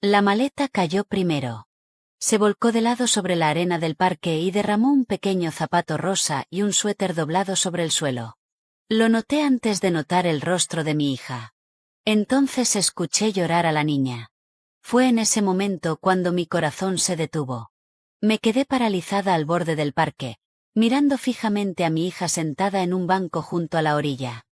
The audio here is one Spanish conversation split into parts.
La maleta cayó primero. Se volcó de lado sobre la arena del parque y derramó un pequeño zapato rosa y un suéter doblado sobre el suelo. Lo noté antes de notar el rostro de mi hija. Entonces escuché llorar a la niña. Fue en ese momento cuando mi corazón se detuvo. Me quedé paralizada al borde del parque, mirando fijamente a mi hija sentada en un banco junto a la orilla.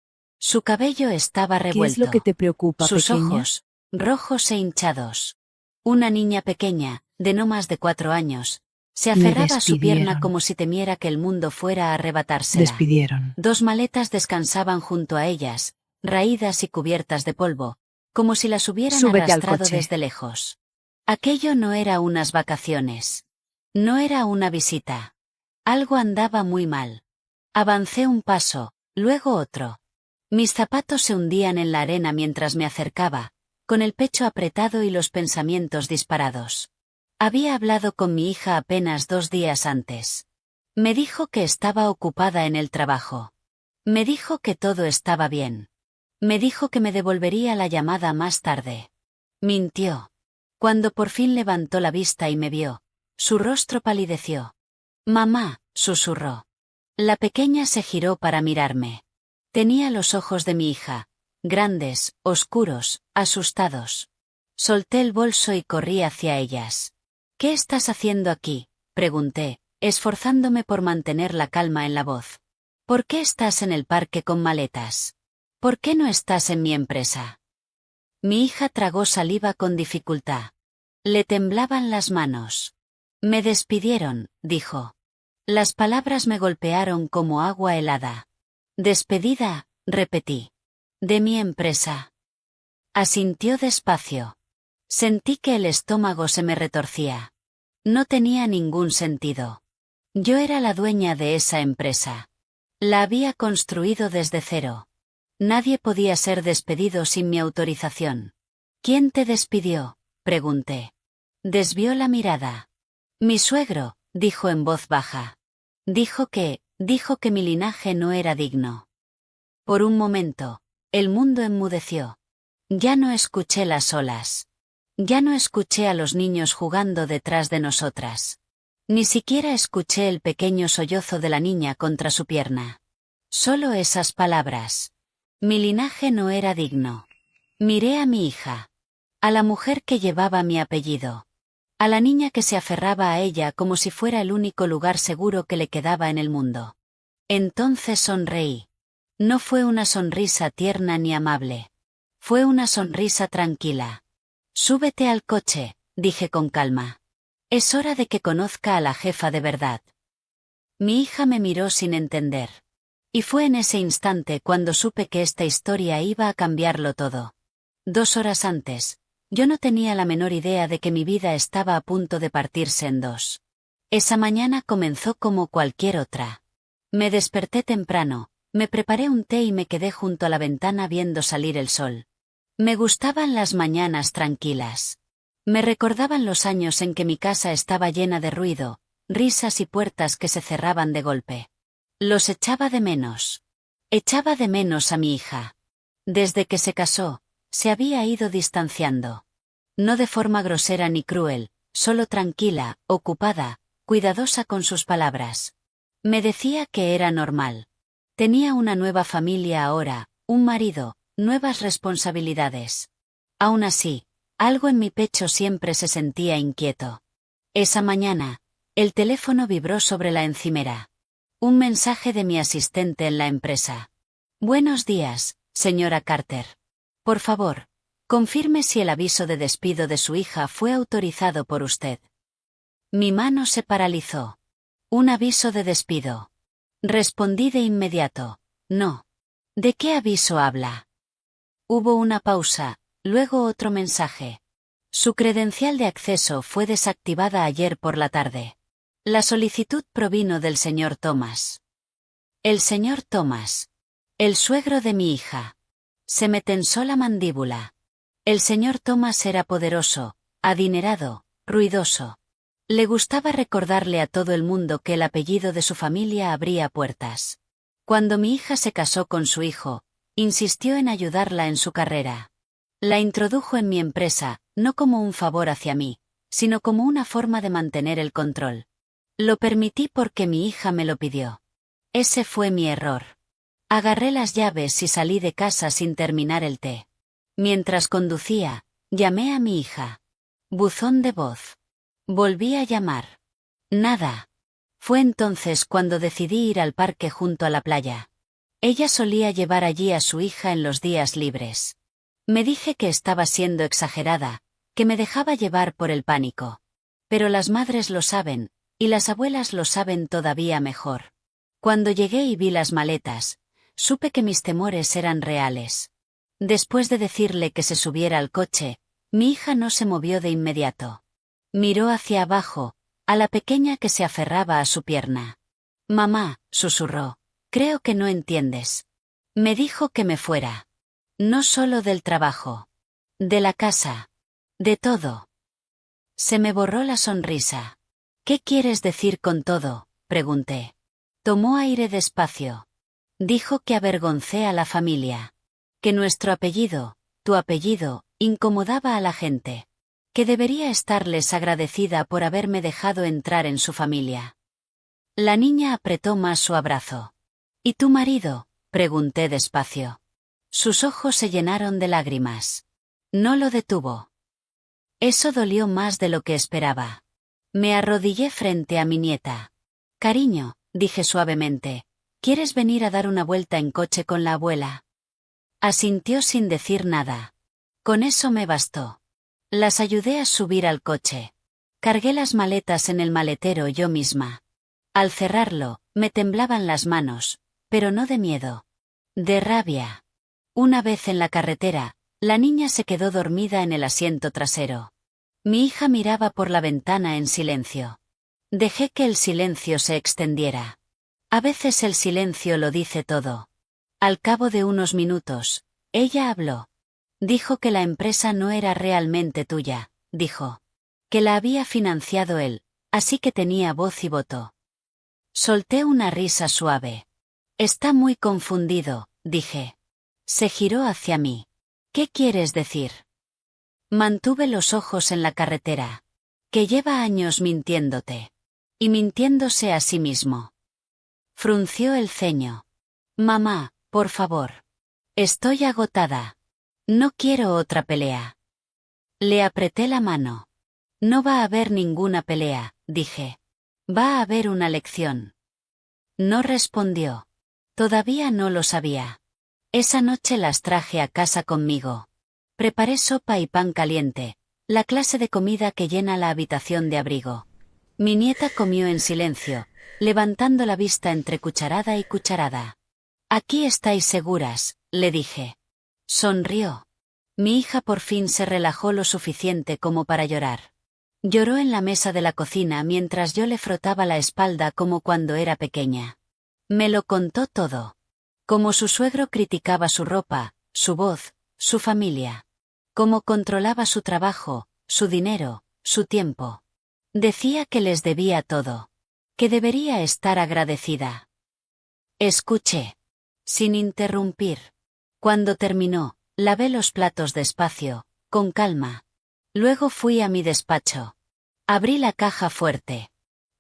Su cabello estaba ¿Qué es lo que revuelto. te preocupa, Sus pequeña? ojos, rojos e hinchados. Una niña pequeña, de no más de 4 años, se Me aferraba a su pierna despidieron. como si temiera que el mundo fuera a arrebatársela. Despidieron. 2 maletas descansaban junto a ellas, raídas y cubiertas de polvo, como si las hubieran Súbete al arrastrado coche. desde lejos. Aquello no era unas vacaciones. No era una visita. Algo andaba muy mal. Avancé un paso, luego otro. Mis zapatos se hundían en la arena mientras me acercaba, con el pecho apretado y los pensamientos disparados. Había hablado con mi hija apenas 2 días antes. Me dijo que estaba ocupada en el trabajo. Me dijo que todo estaba bien. Me dijo que me devolvería la llamada más tarde. Mintió. Cuando por fin levantó la vista y me vio, su rostro palideció. «Mamá», susurró. La pequeña se giró para mirarme. Tenía los ojos de mi hija, grandes, oscuros, asustados. Solté el bolso y corrí hacia ellas. «¿Qué estás haciendo aquí?», pregunté, esforzándome por mantener la calma en la voz. «¿Por qué estás en el parque con maletas? ¿Por qué no estás en mi empresa?». Mi hija tragó saliva con dificultad. Le temblaban las manos. «Me despidieron», dijo. Las palabras me golpearon como agua helada. «¿Despedida?», repetí. «De mi empresa». Asintió despacio. Sentí que el estómago se me retorcía. No tenía ningún sentido. Yo era la dueña de esa empresa. La había construido desde cero. Nadie podía ser despedido sin mi autorización. «¿Quién te despidió?», pregunté. Desvió la mirada. «Mi suegro», dijo en voz baja. Dijo que mi linaje no era digno. Por un momento, el mundo enmudeció. Ya no escuché las olas. Ya no escuché a los niños jugando detrás de nosotras. Ni siquiera escuché el pequeño sollozo de la niña contra su pierna. Solo esas palabras. Mi linaje no era digno. Miré a mi hija. A la mujer que llevaba mi apellido. A la niña que se aferraba a ella como si fuera el único lugar seguro que le quedaba en el mundo. Entonces sonreí. No fue una sonrisa tierna ni amable. Fue una sonrisa tranquila. «Súbete al coche», dije con calma. «Es hora de que conozca a la jefa de verdad». Mi hija me miró sin entender. Y fue en ese instante cuando supe que esta historia iba a cambiarlo todo. 2 horas antes, yo no tenía la menor idea de que mi vida estaba a punto de partirse en dos. Esa mañana comenzó como cualquier otra. Me desperté temprano, me preparé un té y me quedé junto a la ventana viendo salir el sol. Me gustaban las mañanas tranquilas. Me recordaban los años en que mi casa estaba llena de ruido, risas y puertas que se cerraban de golpe. Los echaba de menos. Echaba de menos a mi hija. Desde que se casó, se había ido distanciando. No de forma grosera ni cruel, solo tranquila, ocupada, cuidadosa con sus palabras. Me decía que era normal. Tenía una nueva familia ahora, un marido, nuevas responsabilidades. Aún así, algo en mi pecho siempre se sentía inquieto. Esa mañana, el teléfono vibró sobre la encimera. Un mensaje de mi asistente en la empresa. «Buenos días, señora Carter. Por favor, confirme si el aviso de despido de su hija fue autorizado por usted». Mi mano se paralizó. «¿Un aviso de despido?». Respondí de inmediato. «No». «¿De qué aviso habla?». Hubo una pausa, luego otro mensaje. «Su credencial de acceso fue desactivada ayer por la tarde. La solicitud provino del señor Thomas». El señor Thomas. El suegro de mi hija. Se me tensó la mandíbula. El señor Thomas era poderoso, adinerado, ruidoso. Le gustaba recordarle a todo el mundo que el apellido de su familia abría puertas. Cuando mi hija se casó con su hijo, insistió en ayudarla en su carrera. La introdujo en mi empresa, no como un favor hacia mí, sino como una forma de mantener el control. Lo permití porque mi hija me lo pidió. Ese fue mi error. Agarré las llaves y salí de casa sin terminar el té. Mientras conducía, llamé a mi hija. Buzón de voz. Volví a llamar. Nada. Fue entonces cuando decidí ir al parque junto a la playa. Ella solía llevar allí a su hija en los días libres. Me dije que estaba siendo exagerada, que me dejaba llevar por el pánico. Pero las madres lo saben, y las abuelas lo saben todavía mejor. Cuando llegué y vi las maletas, supe que mis temores eran reales. Después de decirle que se subiera al coche, mi hija no se movió de inmediato. Miró hacia abajo, a la pequeña que se aferraba a su pierna. Mamá, susurró, creo que no entiendes. Me dijo que me fuera. No solo del trabajo. De la casa. De todo. Se me borró la sonrisa. ¿Qué quieres decir con todo?, pregunté. Tomó aire despacio. Dijo que avergoncé a la familia. Que nuestro apellido, tu apellido, incomodaba a la gente. Que debería estarles agradecida por haberme dejado entrar en su familia. La niña apretó más su abrazo. ¿Y tu marido?, pregunté despacio. Sus ojos se llenaron de lágrimas. No lo detuvo. Eso dolió más de lo que esperaba. Me arrodillé frente a mi nieta. Cariño, dije suavemente, ¿quieres venir a dar una vuelta en coche con la abuela? Asintió sin decir nada. Con eso me bastó. Las ayudé a subir al coche. Cargué las maletas en el maletero yo misma. Al cerrarlo, me temblaban las manos, pero no de miedo. De rabia. Una vez en la carretera, la niña se quedó dormida en el asiento trasero. Mi hija miraba por la ventana en silencio. Dejé que el silencio se extendiera. A veces el silencio lo dice todo. Al cabo de unos minutos, ella habló. Dijo que la empresa no era realmente tuya, dijo. Que la había financiado él, así que tenía voz y voto. Solté una risa suave. Está muy confundido, dije. Se giró hacia mí. ¿Qué quieres decir? Mantuve los ojos en la carretera. Que lleva años mintiéndote. Y mintiéndose a sí mismo. Frunció el ceño. Mamá, por favor. Estoy agotada. No quiero otra pelea. Le apreté la mano. No va a haber ninguna pelea, dije. Va a haber una lección. No respondió. Todavía no lo sabía. Esa noche las traje a casa conmigo. Preparé sopa y pan caliente, la clase de comida que llena la habitación de abrigo. Mi nieta comió en silencio, levantando la vista entre cucharada y cucharada. Aquí estáis seguras, le dije. Sonrió. Mi hija por fin se relajó lo suficiente como para llorar. Lloró en la mesa de la cocina mientras yo le frotaba la espalda como cuando era pequeña. Me lo contó todo. Cómo su suegro criticaba su ropa, su voz, su familia. Cómo controlaba su trabajo, su dinero, su tiempo. Decía que les debía todo. Que debería estar agradecida. Escuché. Sin interrumpir. Cuando terminó, lavé los platos despacio, con calma. Luego fui a mi despacho. Abrí la caja fuerte.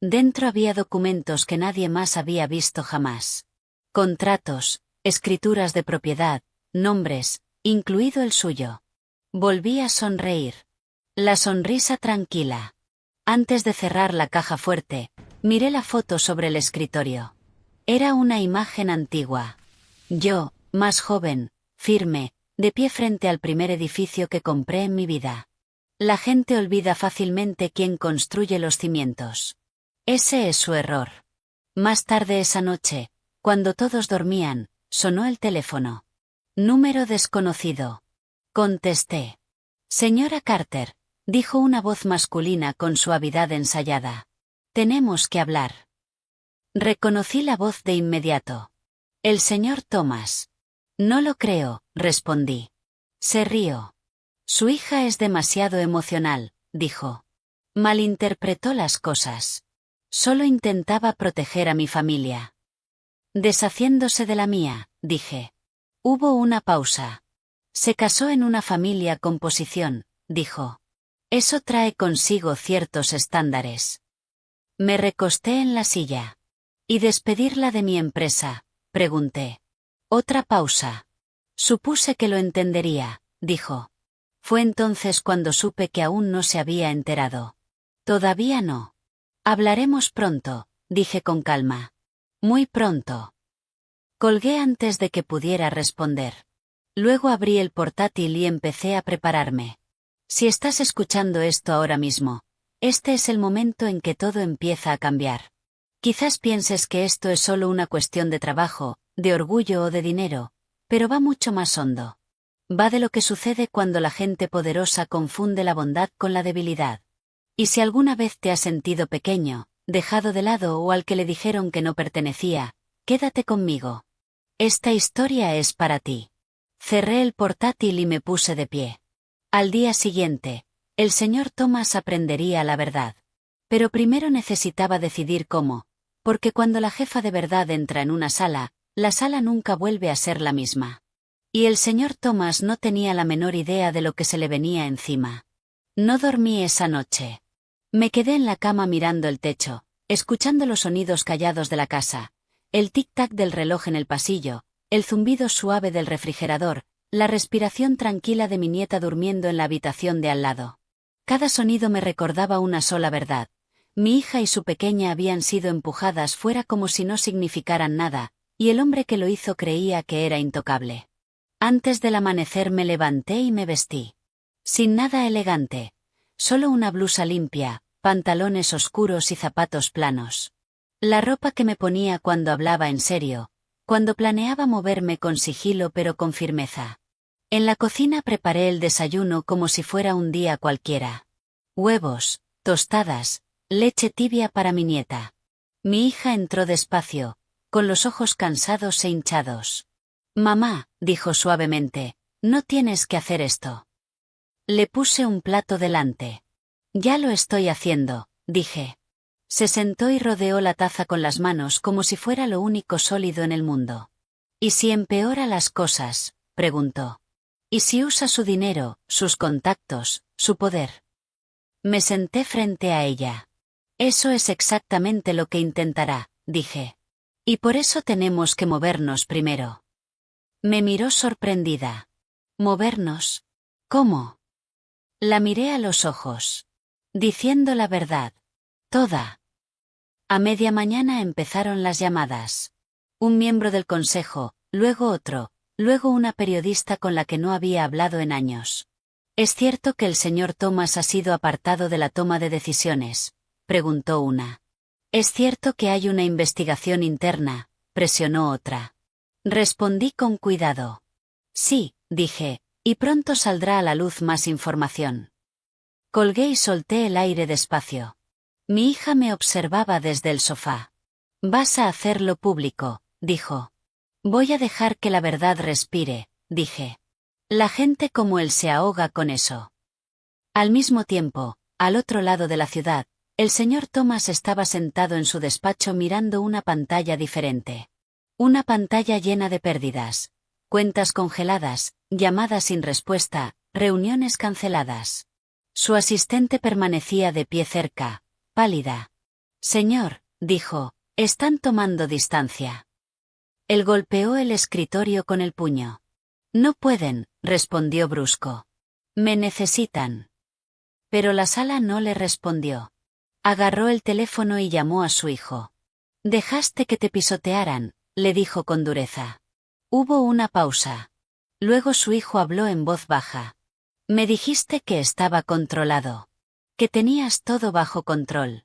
Dentro había documentos que nadie más había visto jamás. Contratos, escrituras de propiedad, nombres, incluido el suyo. Volví a sonreír. La sonrisa tranquila. Antes de cerrar la caja fuerte, miré la foto sobre el escritorio. Era una imagen antigua. Yo, más joven, firme, de pie frente al primer edificio que compré en mi vida. La gente olvida fácilmente quién construye los cimientos. Ese es su error. Más tarde esa noche, cuando todos dormían, sonó el teléfono. Número desconocido. Contesté. Señora Carter, dijo una voz masculina con suavidad ensayada. Tenemos que hablar. Reconocí la voz de inmediato. El señor Thomas. No lo creo, respondí. Se rió. Su hija es demasiado emocional, dijo. Malinterpretó las cosas. Solo intentaba proteger a mi familia. Deshaciéndose de la mía, dije. Hubo una pausa. Se casó en una familia con posición, dijo. Eso trae consigo ciertos estándares. Me recosté en la silla. ¿Y despedirla de mi empresa?, pregunté. Otra pausa. Supuse que lo entendería, dijo. Fue entonces cuando supe que aún no se había enterado. Todavía no. Hablaremos pronto, dije con calma. Muy pronto. Colgué antes de que pudiera responder. Luego abrí el portátil y empecé a prepararme. Si estás escuchando esto ahora mismo, este es el momento en que todo empieza a cambiar. Quizás pienses que esto es solo una cuestión de trabajo, de orgullo o de dinero, pero va mucho más hondo. Va de lo que sucede cuando la gente poderosa confunde la bondad con la debilidad. Y si alguna vez te has sentido pequeño, dejado de lado o al que le dijeron que no pertenecía, quédate conmigo. Esta historia es para ti. Cerré el portátil y me puse de pie. Al día siguiente, el señor Thomas aprendería la verdad. Pero primero necesitaba decidir cómo, porque cuando la jefa de verdad entra en una sala, la sala nunca vuelve a ser la misma. Y el señor Thomas no tenía la menor idea de lo que se le venía encima. No dormí esa noche. Me quedé en la cama mirando el techo, escuchando los sonidos callados de la casa, el tic-tac del reloj en el pasillo, el zumbido suave del refrigerador, la respiración tranquila de mi nieta durmiendo en la habitación de al lado. Cada sonido me recordaba una sola verdad. Mi hija y su pequeña habían sido empujadas fuera como si no significaran nada, y el hombre que lo hizo creía que era intocable. Antes del amanecer me levanté y me vestí. Sin nada elegante. Solo una blusa limpia, pantalones oscuros y zapatos planos. La ropa que me ponía cuando hablaba en serio, cuando planeaba moverme con sigilo pero con firmeza. En la cocina preparé el desayuno como si fuera un día cualquiera. Huevos, tostadas, leche tibia para mi nieta. Mi hija entró despacio, con los ojos cansados e hinchados. Mamá, dijo suavemente, no tienes que hacer esto. Le puse un plato delante. Ya lo estoy haciendo, dije. Se sentó y rodeó la taza con las manos como si fuera lo único sólido en el mundo. ¿Y si empeora las cosas?, preguntó. ¿Y si usa su dinero, sus contactos, su poder? Me senté frente a ella. Eso es exactamente lo que intentará, dije. Y por eso tenemos que movernos primero. Me miró sorprendida. ¿Movernos? ¿Cómo? La miré a los ojos. Diciendo la verdad. Toda. A media mañana empezaron las llamadas. Un miembro del consejo, luego otro, luego una periodista con la que no había hablado en años. ¿Es cierto que el señor Thomas ha sido apartado de la toma de decisiones?, preguntó una. ¿Es cierto que hay una investigación interna?, presionó otra. Respondí con cuidado. Sí, dije, y pronto saldrá a la luz más información. Colgué y solté el aire despacio. Mi hija me observaba desde el sofá. Vas a hacerlo público, dijo. Voy a dejar que la verdad respire, dije. La gente como él se ahoga con eso. Al mismo tiempo, al otro lado de la ciudad, el señor Thomas estaba sentado en su despacho mirando una pantalla diferente. Una pantalla llena de pérdidas, cuentas congeladas, llamadas sin respuesta, reuniones canceladas. Su asistente permanecía de pie cerca, pálida. Señor, dijo, están tomando distancia. Él golpeó el escritorio con el puño. No pueden, respondió brusco. Me necesitan. Pero la sala no le respondió. Agarró el teléfono y llamó a su hijo. Dejaste que te pisotearan, le dijo con dureza. Hubo una pausa. Luego su hijo habló en voz baja. Me dijiste que estaba controlado. Que tenías todo bajo control.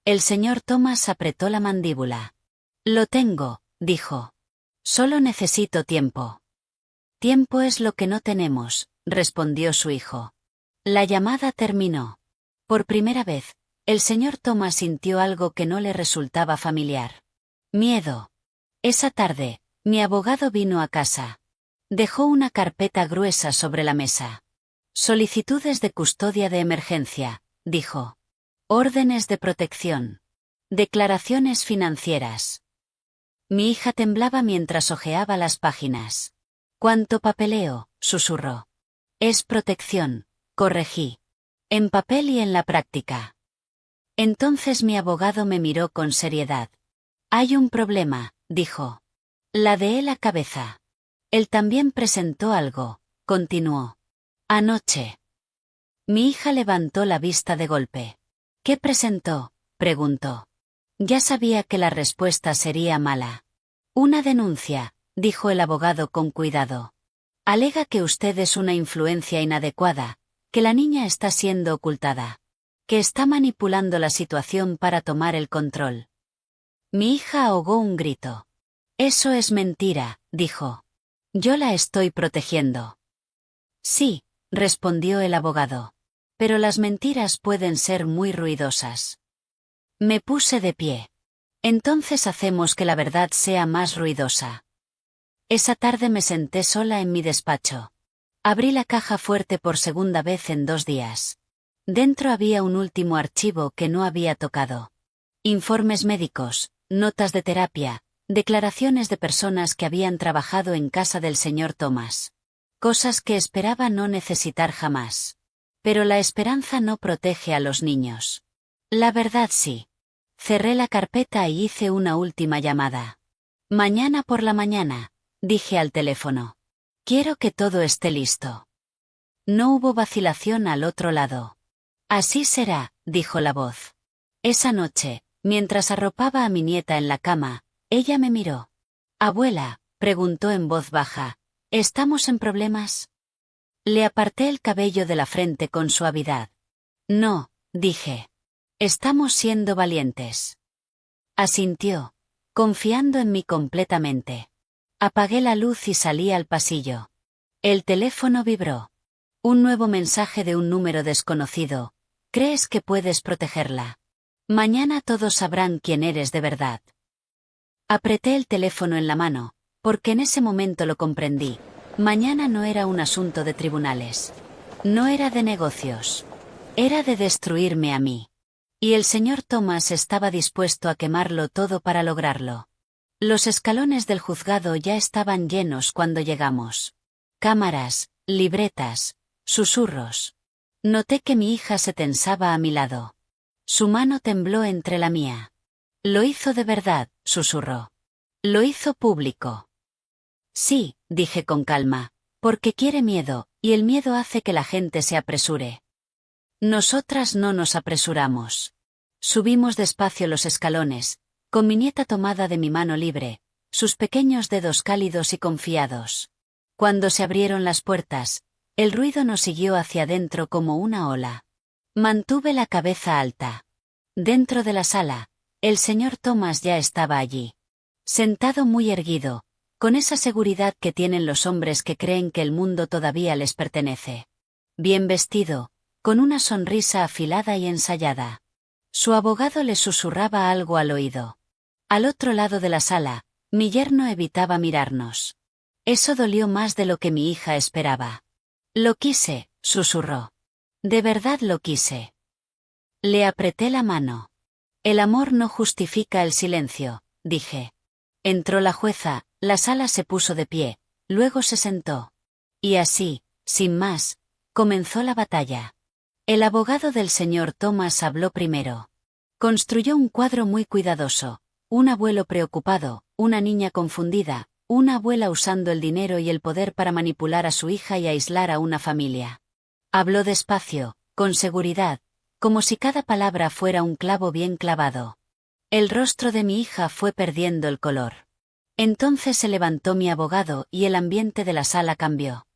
El señor Thomas apretó la mandíbula. Lo tengo, dijo. Solo necesito tiempo. Tiempo es lo que no tenemos, respondió su hijo. La llamada terminó. Por primera vez, el señor Thomas sintió algo que no le resultaba familiar. Miedo. Esa tarde, mi abogado vino a casa. Dejó una carpeta gruesa sobre la mesa. Solicitudes de custodia de emergencia, dijo. Órdenes de protección. Declaraciones financieras. Mi hija temblaba mientras hojeaba las páginas. ¿Cuánto papeleo?, susurró. Es protección, corregí. En papel y en la práctica. Entonces mi abogado me miró con seriedad. Hay un problema, dijo. Ladeé la cabeza. Él también presentó algo, continuó. Anoche. Mi hija levantó la vista de golpe. ¿Qué presentó?, preguntó. Ya sabía que la respuesta sería mala. Una denuncia, dijo el abogado con cuidado. Alega que usted es una influencia inadecuada, que la niña está siendo ocultada, que está manipulando la situación para tomar el control. Mi hija ahogó un grito. Eso es mentira, dijo. Yo la estoy protegiendo. Sí, respondió el abogado. Pero las mentiras pueden ser muy ruidosas. Me puse de pie. Entonces hacemos que la verdad sea más ruidosa. Esa tarde me senté sola en mi despacho. Abrí la caja fuerte por segunda vez en 2 días. Dentro había un último archivo que no había tocado. Informes médicos, notas de terapia, declaraciones de personas que habían trabajado en casa del señor Thomas. Cosas que esperaba no necesitar jamás. Pero la esperanza no protege a los niños. La verdad sí. Cerré la carpeta y hice una última llamada. Mañana por la mañana, dije al teléfono. Quiero que todo esté listo. No hubo vacilación al otro lado. Así será, dijo la voz. Esa noche, mientras arropaba a mi nieta en la cama, ella me miró. Abuela, preguntó en voz baja, ¿estamos en problemas? Le aparté el cabello de la frente con suavidad. No, dije. Estamos siendo valientes. Asintió, confiando en mí completamente. Apagué la luz y salí al pasillo. El teléfono vibró. Un nuevo mensaje de un número desconocido. ¿Crees que puedes protegerla? Mañana todos sabrán quién eres de verdad. Apreté el teléfono en la mano, porque en ese momento lo comprendí. Mañana no era un asunto de tribunales. No era de negocios. Era de destruirme a mí. Y el señor Thomas estaba dispuesto a quemarlo todo para lograrlo. Los escalones del juzgado ya estaban llenos cuando llegamos. Cámaras, libretas, susurros. Noté que mi hija se tensaba a mi lado. Su mano tembló entre la mía. Lo hizo de verdad, susurró. Lo hizo público. Sí, dije con calma, porque quiere miedo, y el miedo hace que la gente se apresure. Nosotras no nos apresuramos. Subimos despacio los escalones, con mi nieta tomada de mi mano libre, sus pequeños dedos cálidos y confiados. Cuando se abrieron las puertas, el ruido nos siguió hacia adentro como una ola. Mantuve la cabeza alta. Dentro de la sala, el señor Thomas ya estaba allí. Sentado muy erguido, con esa seguridad que tienen los hombres que creen que el mundo todavía les pertenece. Bien vestido, con una sonrisa afilada y ensayada. Su abogado le susurraba algo al oído. Al otro lado de la sala, mi yerno evitaba mirarnos. Eso dolió más de lo que mi hija esperaba. Lo quise, susurró. De verdad lo quise. Le apreté la mano. El amor no justifica el silencio, dije. Entró la jueza, la sala se puso de pie, luego se sentó. Y así, sin más, comenzó la batalla. El abogado del señor Thomas habló primero. Construyó un cuadro muy cuidadoso, un abuelo preocupado, una niña confundida, una abuela usando el dinero y el poder para manipular a su hija y aislar a una familia. Habló despacio, con seguridad, como si cada palabra fuera un clavo bien clavado. El rostro de mi hija fue perdiendo el color. Entonces se levantó mi abogado y el ambiente de la sala cambió.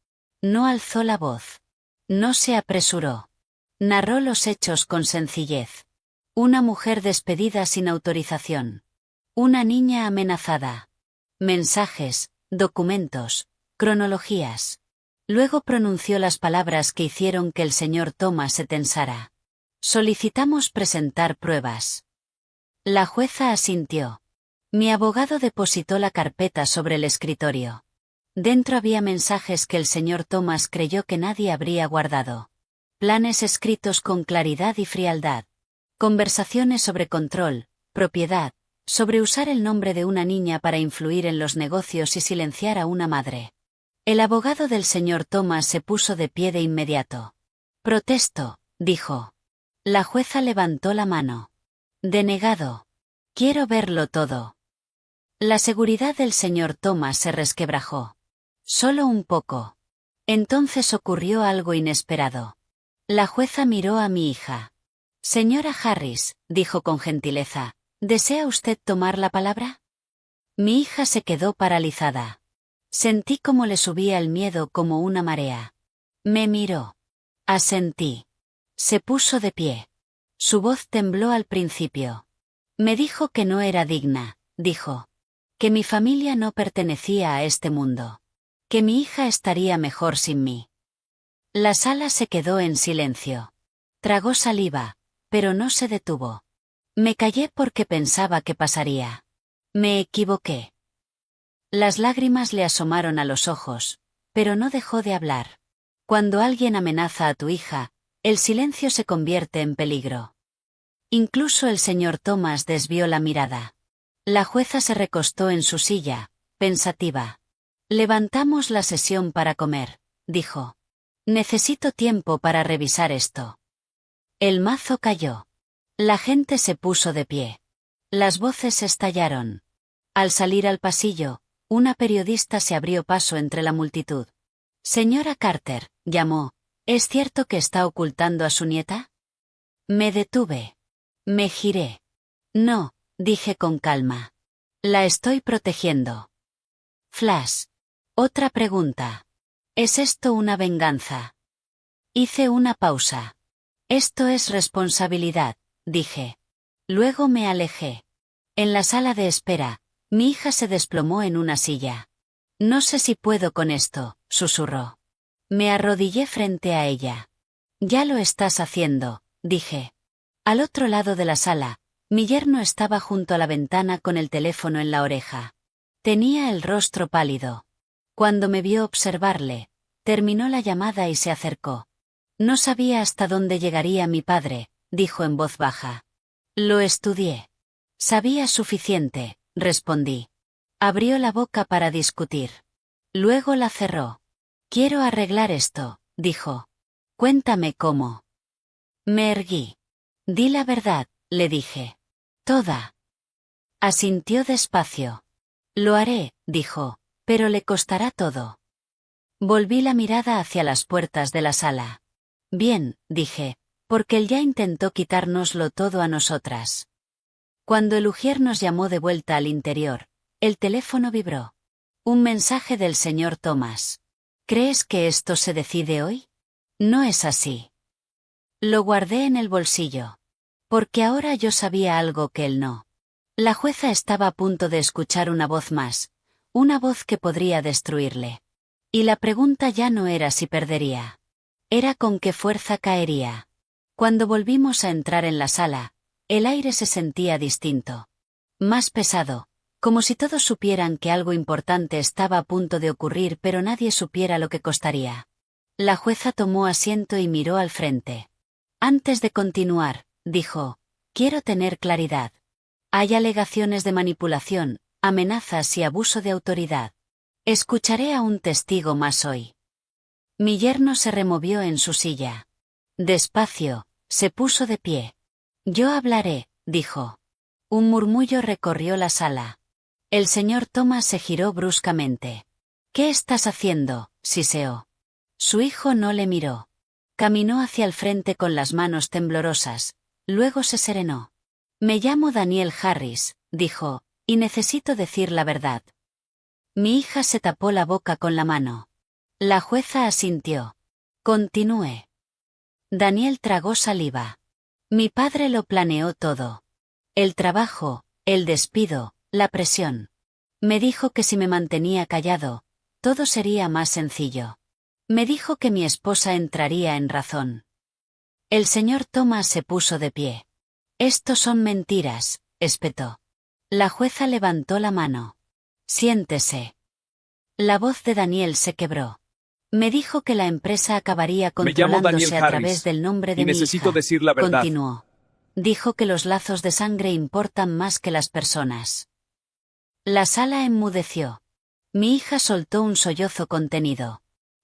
No alzó la voz. No se apresuró. Narró los hechos con sencillez. Una mujer despedida sin autorización. Una niña amenazada. Mensajes, documentos, cronologías. Luego pronunció las palabras que hicieron que el señor Thomas se tensara. Solicitamos presentar pruebas. La jueza asintió. Mi abogado depositó la carpeta sobre el escritorio. Dentro había mensajes que el señor Thomas creyó que nadie habría guardado. Planes escritos con claridad y frialdad. Conversaciones sobre control, propiedad, sobre usar el nombre de una niña para influir en los negocios y silenciar a una madre. El abogado del señor Thomas se puso de pie de inmediato. Protesto, dijo. La jueza levantó la mano. Denegado. Quiero verlo todo. La seguridad del señor Thomas se resquebrajó. Solo un poco. Entonces ocurrió algo inesperado. La jueza miró a mi hija. Señora Harris, dijo con gentileza, ¿desea usted tomar la palabra? Mi hija se quedó paralizada. Sentí como le subía el miedo como una marea. Me miró. Asentí. Se puso de pie. Su voz tembló al principio. Me dijo que no era digna, dijo. Que mi familia no pertenecía a este mundo. Que mi hija estaría mejor sin mí. La sala se quedó en silencio. Tragó saliva, pero no se detuvo. Me callé porque pensaba que pasaría. Me equivoqué. Las lágrimas le asomaron a los ojos, pero no dejó de hablar. Cuando alguien amenaza a tu hija, el silencio se convierte en peligro. Incluso el señor Thomas desvió la mirada. La jueza se recostó en su silla, pensativa. Levantamos la sesión para comer, dijo. Necesito tiempo para revisar esto. El mazo cayó. La gente se puso de pie. Las voces estallaron. Al salir al pasillo, una periodista se abrió paso entre la multitud. Señora Carter, llamó, ¿es cierto que está ocultando a su nieta? Me detuve. Me giré. No, dije con calma. La estoy protegiendo. Flash. Otra pregunta. ¿Es esto una venganza? Hice una pausa. Esto es responsabilidad, dije. Luego me alejé. En la sala de espera, mi hija se desplomó en una silla. No sé si puedo con esto, susurró. Me arrodillé frente a ella. Ya lo estás haciendo, dije. Al otro lado de la sala, mi yerno estaba junto a la ventana con el teléfono en la oreja. Tenía el rostro pálido. Cuando me vio observarle, terminó la llamada y se acercó. No sabía hasta dónde llegaría mi padre, dijo en voz baja. Lo estudié. Sabía suficiente, respondí. Abrió la boca para discutir. Luego la cerró. Quiero arreglar esto, dijo. Cuéntame cómo. Me erguí. Di la verdad, le dije. Toda. Asintió despacio. Lo haré, dijo, pero le costará todo. Volví la mirada hacia las puertas de la sala. Bien, dije, porque él ya intentó quitárnoslo todo a nosotras. Cuando el ujier nos llamó de vuelta al interior, el teléfono vibró. Un mensaje del señor Thomas. ¿Crees que esto se decide hoy? No es así. Lo guardé en el bolsillo. Porque ahora yo sabía algo que él no. La jueza estaba a punto de escuchar una voz más, una voz que podría destruirle. Y la pregunta ya no era si perdería. Era con qué fuerza caería. Cuando volvimos a entrar en la sala, el aire se sentía distinto. Más pesado, como si todos supieran que algo importante estaba a punto de ocurrir pero nadie supiera lo que costaría. La jueza tomó asiento y miró al frente. Antes de continuar, dijo, quiero tener claridad. Hay alegaciones de manipulación, amenazas y abuso de autoridad. Escucharé a un testigo más hoy. Mi yerno se removió en su silla. Despacio, se puso de pie. Yo hablaré, dijo. Un murmullo recorrió la sala. El señor Thomas se giró bruscamente. ¿Qué estás haciendo?, siseó. Su hijo no le miró. Caminó hacia el frente con las manos temblorosas, luego se serenó. Me llamo Daniel Harris, dijo, y necesito decir la verdad. Mi hija se tapó la boca con la mano. La jueza asintió. Continúe. Daniel tragó saliva. Mi padre lo planeó todo. El trabajo, el despido, la presión. Me dijo que si me mantenía callado, todo sería más sencillo. Me dijo que mi esposa entraría en razón. El señor Thomas se puso de pie. Estos son mentiras, espetó. La jueza levantó la mano. Siéntese. La voz de Daniel se quebró. Me dijo que la empresa acabaría controlándose a través del nombre de mi hija. Necesito decir la verdad. Continuó. Dijo que los lazos de sangre importan más que las personas. La sala enmudeció. Mi hija soltó un sollozo contenido.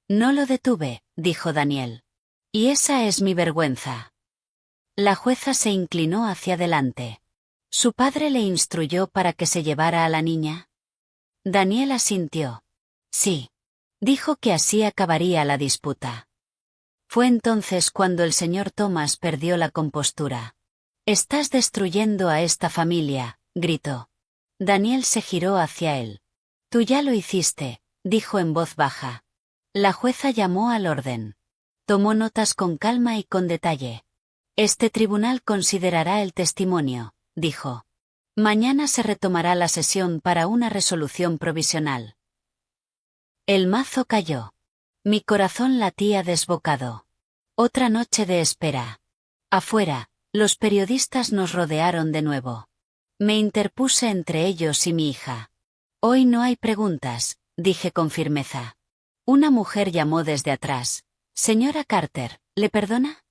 No lo detuve, dijo Daniel. Y esa es mi vergüenza. La jueza se inclinó hacia adelante. ¿Su padre le instruyó para que se llevara a la niña? Daniel asintió. Sí. Dijo que así acabaría la disputa. Fue entonces cuando el señor Thomas perdió la compostura. «Estás destruyendo a esta familia», gritó. Daniel se giró hacia él. «Tú ya lo hiciste», dijo en voz baja. La jueza llamó al orden. Tomó notas con calma y con detalle. «Este tribunal considerará el testimonio», dijo. «Mañana se retomará la sesión para una resolución provisional». El mazo cayó. Mi corazón latía desbocado. Otra noche de espera. Afuera, los periodistas nos rodearon de nuevo. Me interpuse entre ellos y mi hija. «Hoy no hay preguntas», dije con firmeza. Una mujer llamó desde atrás. «Señora Carter, ¿le perdona?»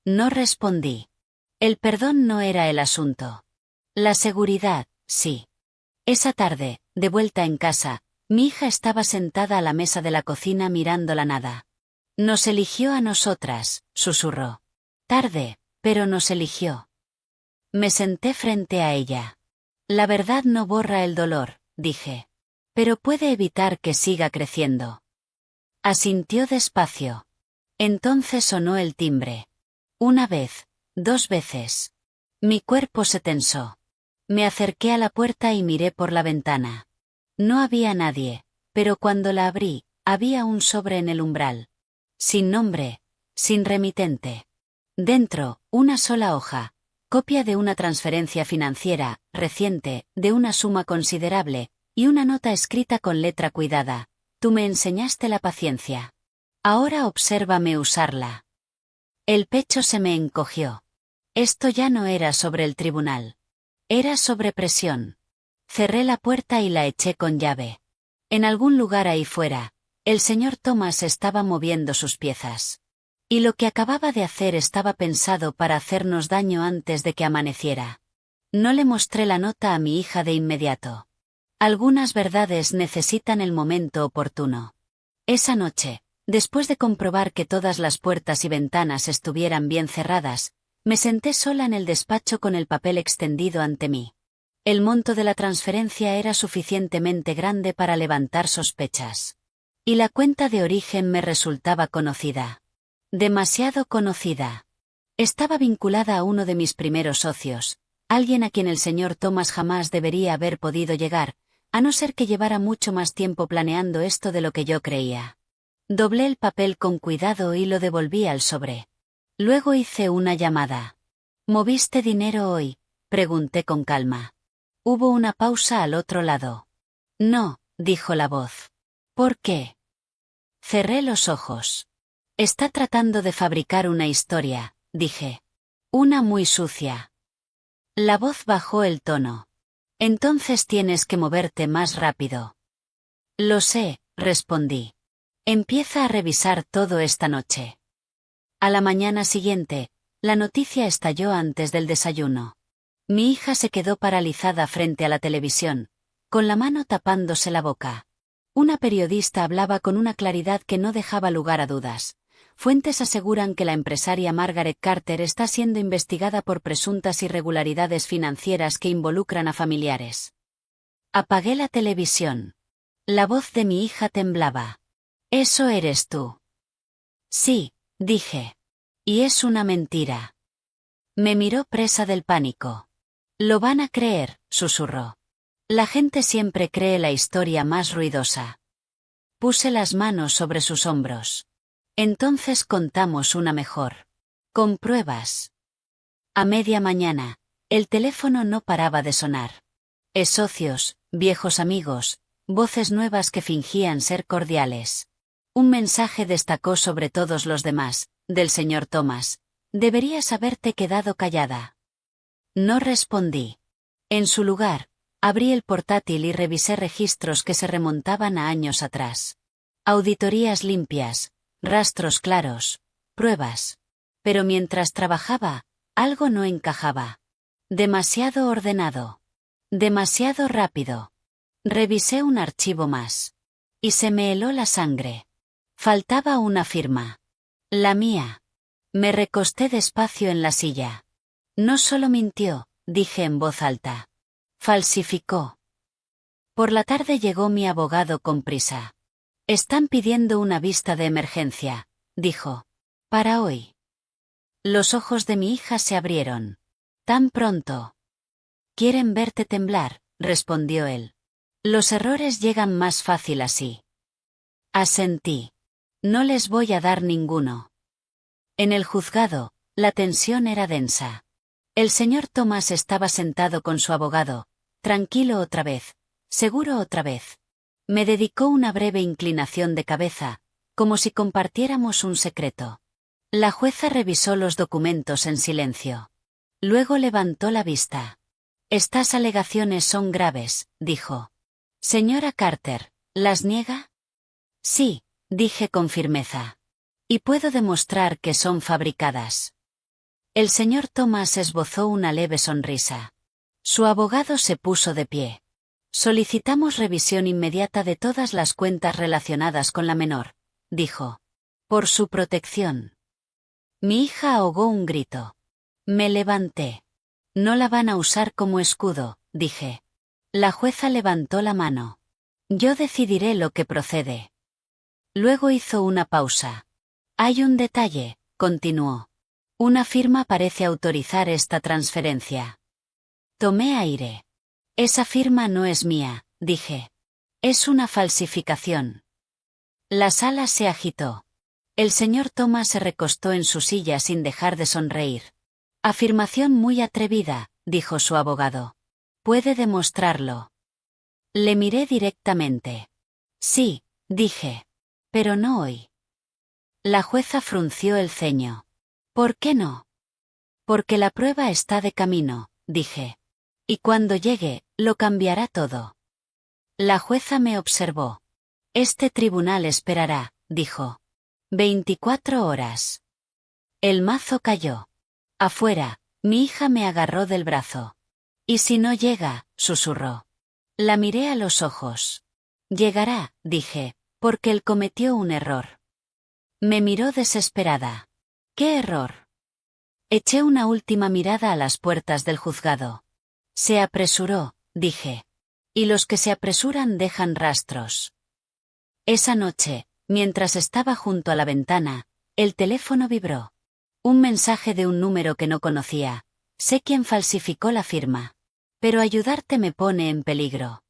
No respondí. El perdón no era el asunto. La seguridad, sí. Esa tarde, de vuelta en casa, mi hija estaba sentada a la mesa de la cocina mirando la nada. «Nos eligió a nosotras», susurró. «Tarde, pero nos eligió». Me senté frente a ella. «La verdad no borra el dolor», dije. «Pero puede evitar que siga creciendo». Asintió despacio. Entonces sonó el timbre. Una vez, 2 veces. Mi cuerpo se tensó. Me acerqué a la puerta y miré por la ventana. No había nadie, pero cuando la abrí, había un sobre en el umbral. Sin nombre, sin remitente. Dentro, una sola hoja, copia de una transferencia financiera, reciente, de una suma considerable, y una nota escrita con letra cuidada. «Tú me enseñaste la paciencia. Ahora obsérvame usarla». El pecho se me encogió. Esto ya no era sobre el tribunal. Era sobre presión. Cerré la puerta y la eché con llave. En algún lugar ahí fuera, el señor Thomas estaba moviendo sus piezas. Y lo que acababa de hacer estaba pensado para hacernos daño antes de que amaneciera. No le mostré la nota a mi hija de inmediato. Algunas verdades necesitan el momento oportuno. Esa noche, después de comprobar que todas las puertas y ventanas estuvieran bien cerradas, me senté sola en el despacho con el papel extendido ante mí. El monto de la transferencia era suficientemente grande para levantar sospechas. Y la cuenta de origen me resultaba conocida. Demasiado conocida. Estaba vinculada a uno de mis primeros socios, alguien a quien el señor Thomas jamás debería haber podido llegar, a no ser que llevara mucho más tiempo planeando esto de lo que yo creía. Doblé el papel con cuidado y lo devolví al sobre. Luego hice una llamada. «¿Moviste dinero hoy?», pregunté con calma. Hubo una pausa al otro lado. «No», dijo la voz. «¿Por qué?». Cerré los ojos. «Está tratando de fabricar una historia», dije. «Una muy sucia». La voz bajó el tono. «Entonces tienes que moverte más rápido». «Lo sé», respondí. «Empieza a revisar todo esta noche». A la mañana siguiente, la noticia estalló antes del desayuno. Mi hija se quedó paralizada frente a la televisión, con la mano tapándose la boca. Una periodista hablaba con una claridad que no dejaba lugar a dudas. Fuentes aseguran que la empresaria Margaret Carter está siendo investigada por presuntas irregularidades financieras que involucran a familiares. Apagué la televisión. La voz de mi hija temblaba. «¿Eso eres tú?». «Sí», dije. «Y es una mentira». Me miró presa del pánico. «Lo van a creer», susurró. «La gente siempre cree la historia más ruidosa». Puse las manos sobre sus hombros. «Entonces contamos una mejor. Con pruebas». A media mañana, el teléfono no paraba de sonar. Socios, viejos amigos, voces nuevas que fingían ser cordiales. Un mensaje destacó sobre todos los demás, del señor Thomas. «Deberías haberte quedado callada». No respondí. En su lugar, abrí el portátil y revisé registros que se remontaban a años atrás. Auditorías limpias, rastros claros, pruebas. Pero mientras trabajaba, algo no encajaba. Demasiado ordenado. Demasiado rápido. Revisé un archivo más. Y se me heló la sangre. Faltaba una firma. La mía. Me recosté despacio en la silla. No solo mintió, dije en voz alta. Falsificó. Por la tarde llegó mi abogado con prisa. Están pidiendo una vista de emergencia, dijo. Para hoy. Los ojos de mi hija se abrieron. ¿Tan pronto? Quieren verte temblar, respondió él. Los errores llegan más fácil así. Asentí. No les voy a dar ninguno. En el juzgado, la tensión era densa. El señor Thomas estaba sentado con su abogado, tranquilo otra vez, seguro otra vez. Me dedicó una breve inclinación de cabeza, como si compartiéramos un secreto. La jueza revisó los documentos en silencio. Luego levantó la vista. Estas alegaciones son graves, dijo. Señora Carter, ¿las niega? Sí, dije con firmeza. Y puedo demostrar que son fabricadas. El señor Thomas esbozó una leve sonrisa. Su abogado se puso de pie. Solicitamos revisión inmediata de todas las cuentas relacionadas con la menor, dijo. Por su protección. Mi hija ahogó un grito. Me levanté. No la van a usar como escudo, dije. La jueza levantó la mano. Yo decidiré lo que procede. Luego hizo una pausa. Hay un detalle, continuó. Una firma parece autorizar esta transferencia. Tomé aire. Esa firma no es mía, dije. Es una falsificación. La sala se agitó. El señor Thomas se recostó en su silla sin dejar de sonreír. Afirmación muy atrevida, dijo su abogado. ¿Puede demostrarlo? Le miré directamente. Sí, dije. Pero no hoy. La jueza frunció el ceño. ¿Por qué no? Porque la prueba está de camino, dije. Y cuando llegue, lo cambiará todo. La jueza me observó. Este tribunal esperará, dijo. 24 horas. El mazo cayó. Afuera, mi hija me agarró del brazo. ¿Y si no llega?, susurró. La miré a los ojos. Llegará, dije, porque él cometió un error. Me miró desesperada. ¿Qué error? Eché una última mirada a las puertas del juzgado. Se apresuró, dije. Y los que se apresuran dejan rastros. Esa noche, mientras estaba junto a la ventana, el teléfono vibró. Un mensaje de un número que no conocía. Sé quién falsificó la firma. Pero ayudarte me pone en peligro.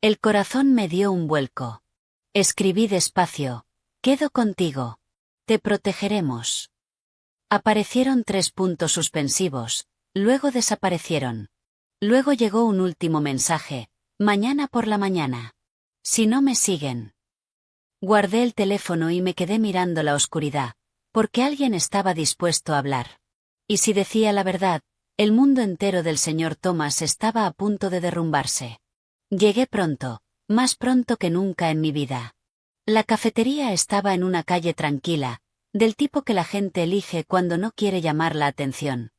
El corazón me dio un vuelco. Escribí despacio. Quedo contigo. Te protegeremos. Aparecieron 3 puntos suspensivos, luego desaparecieron. Luego llegó un último mensaje. Mañana por la mañana. Si no me siguen. Guardé el teléfono y me quedé mirando la oscuridad, porque alguien estaba dispuesto a hablar. Y si decía la verdad, el mundo entero del señor Thomas estaba a punto de derrumbarse. Llegué pronto, más pronto que nunca en mi vida. La cafetería estaba en una calle tranquila, del tipo que la gente elige cuando no quiere llamar la atención.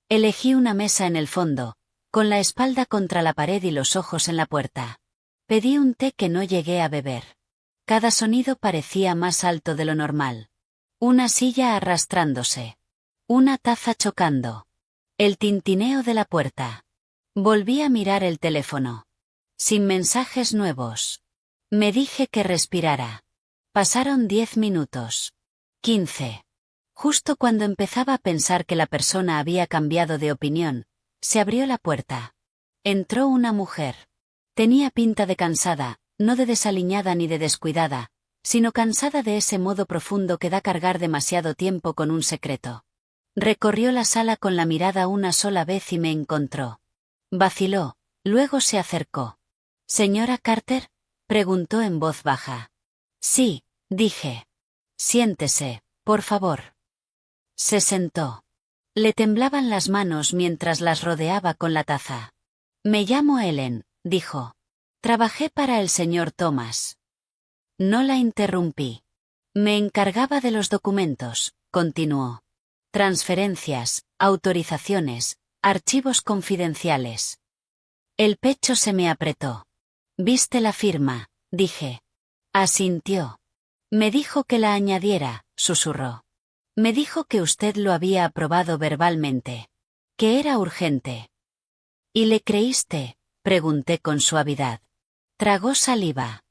Elegí una mesa en el fondo, con la espalda contra la pared y los ojos en la puerta. Pedí un té que no llegué a beber. Cada sonido parecía más alto de lo normal. Una silla arrastrándose. Una taza chocando. El tintineo de la puerta. Volví a mirar el teléfono. Sin mensajes nuevos. Me dije que respirara. Pasaron 10 minutos. 15. Justo cuando empezaba a pensar que la persona había cambiado de opinión, se abrió la puerta. Entró una mujer. Tenía pinta de cansada, no de desaliñada ni de descuidada, sino cansada de ese modo profundo que da cargar demasiado tiempo con un secreto. Recorrió la sala con la mirada una sola vez y me encontró. Vaciló, luego se acercó. ¿Señora Carter?, preguntó en voz baja. Sí, dije. Siéntese, por favor. Se sentó. Le temblaban las manos mientras las rodeaba con la taza. Me llamo Ellen, dijo. Trabajé para el señor Thomas. No la interrumpí. Me encargaba de los documentos, continuó. Transferencias, autorizaciones, archivos confidenciales. El pecho se me apretó. ¿Viste la firma?, dije. Asintió. Me dijo que la añadiera, susurró. Me dijo que usted lo había aprobado verbalmente. Que era urgente. ¿Y le creíste? Pregunté con suavidad. Tragó saliva.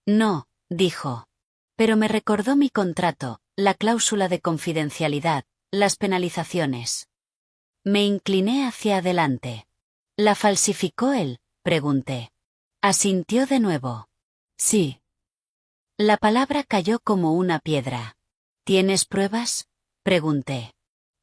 No, dijo. Pero me recordó mi contrato, la cláusula de confidencialidad, las penalizaciones. Me incliné hacia adelante. ¿La falsificó él? Pregunté. Asintió de nuevo. Sí. La palabra cayó como una piedra. ¿Tienes pruebas? Pregunté.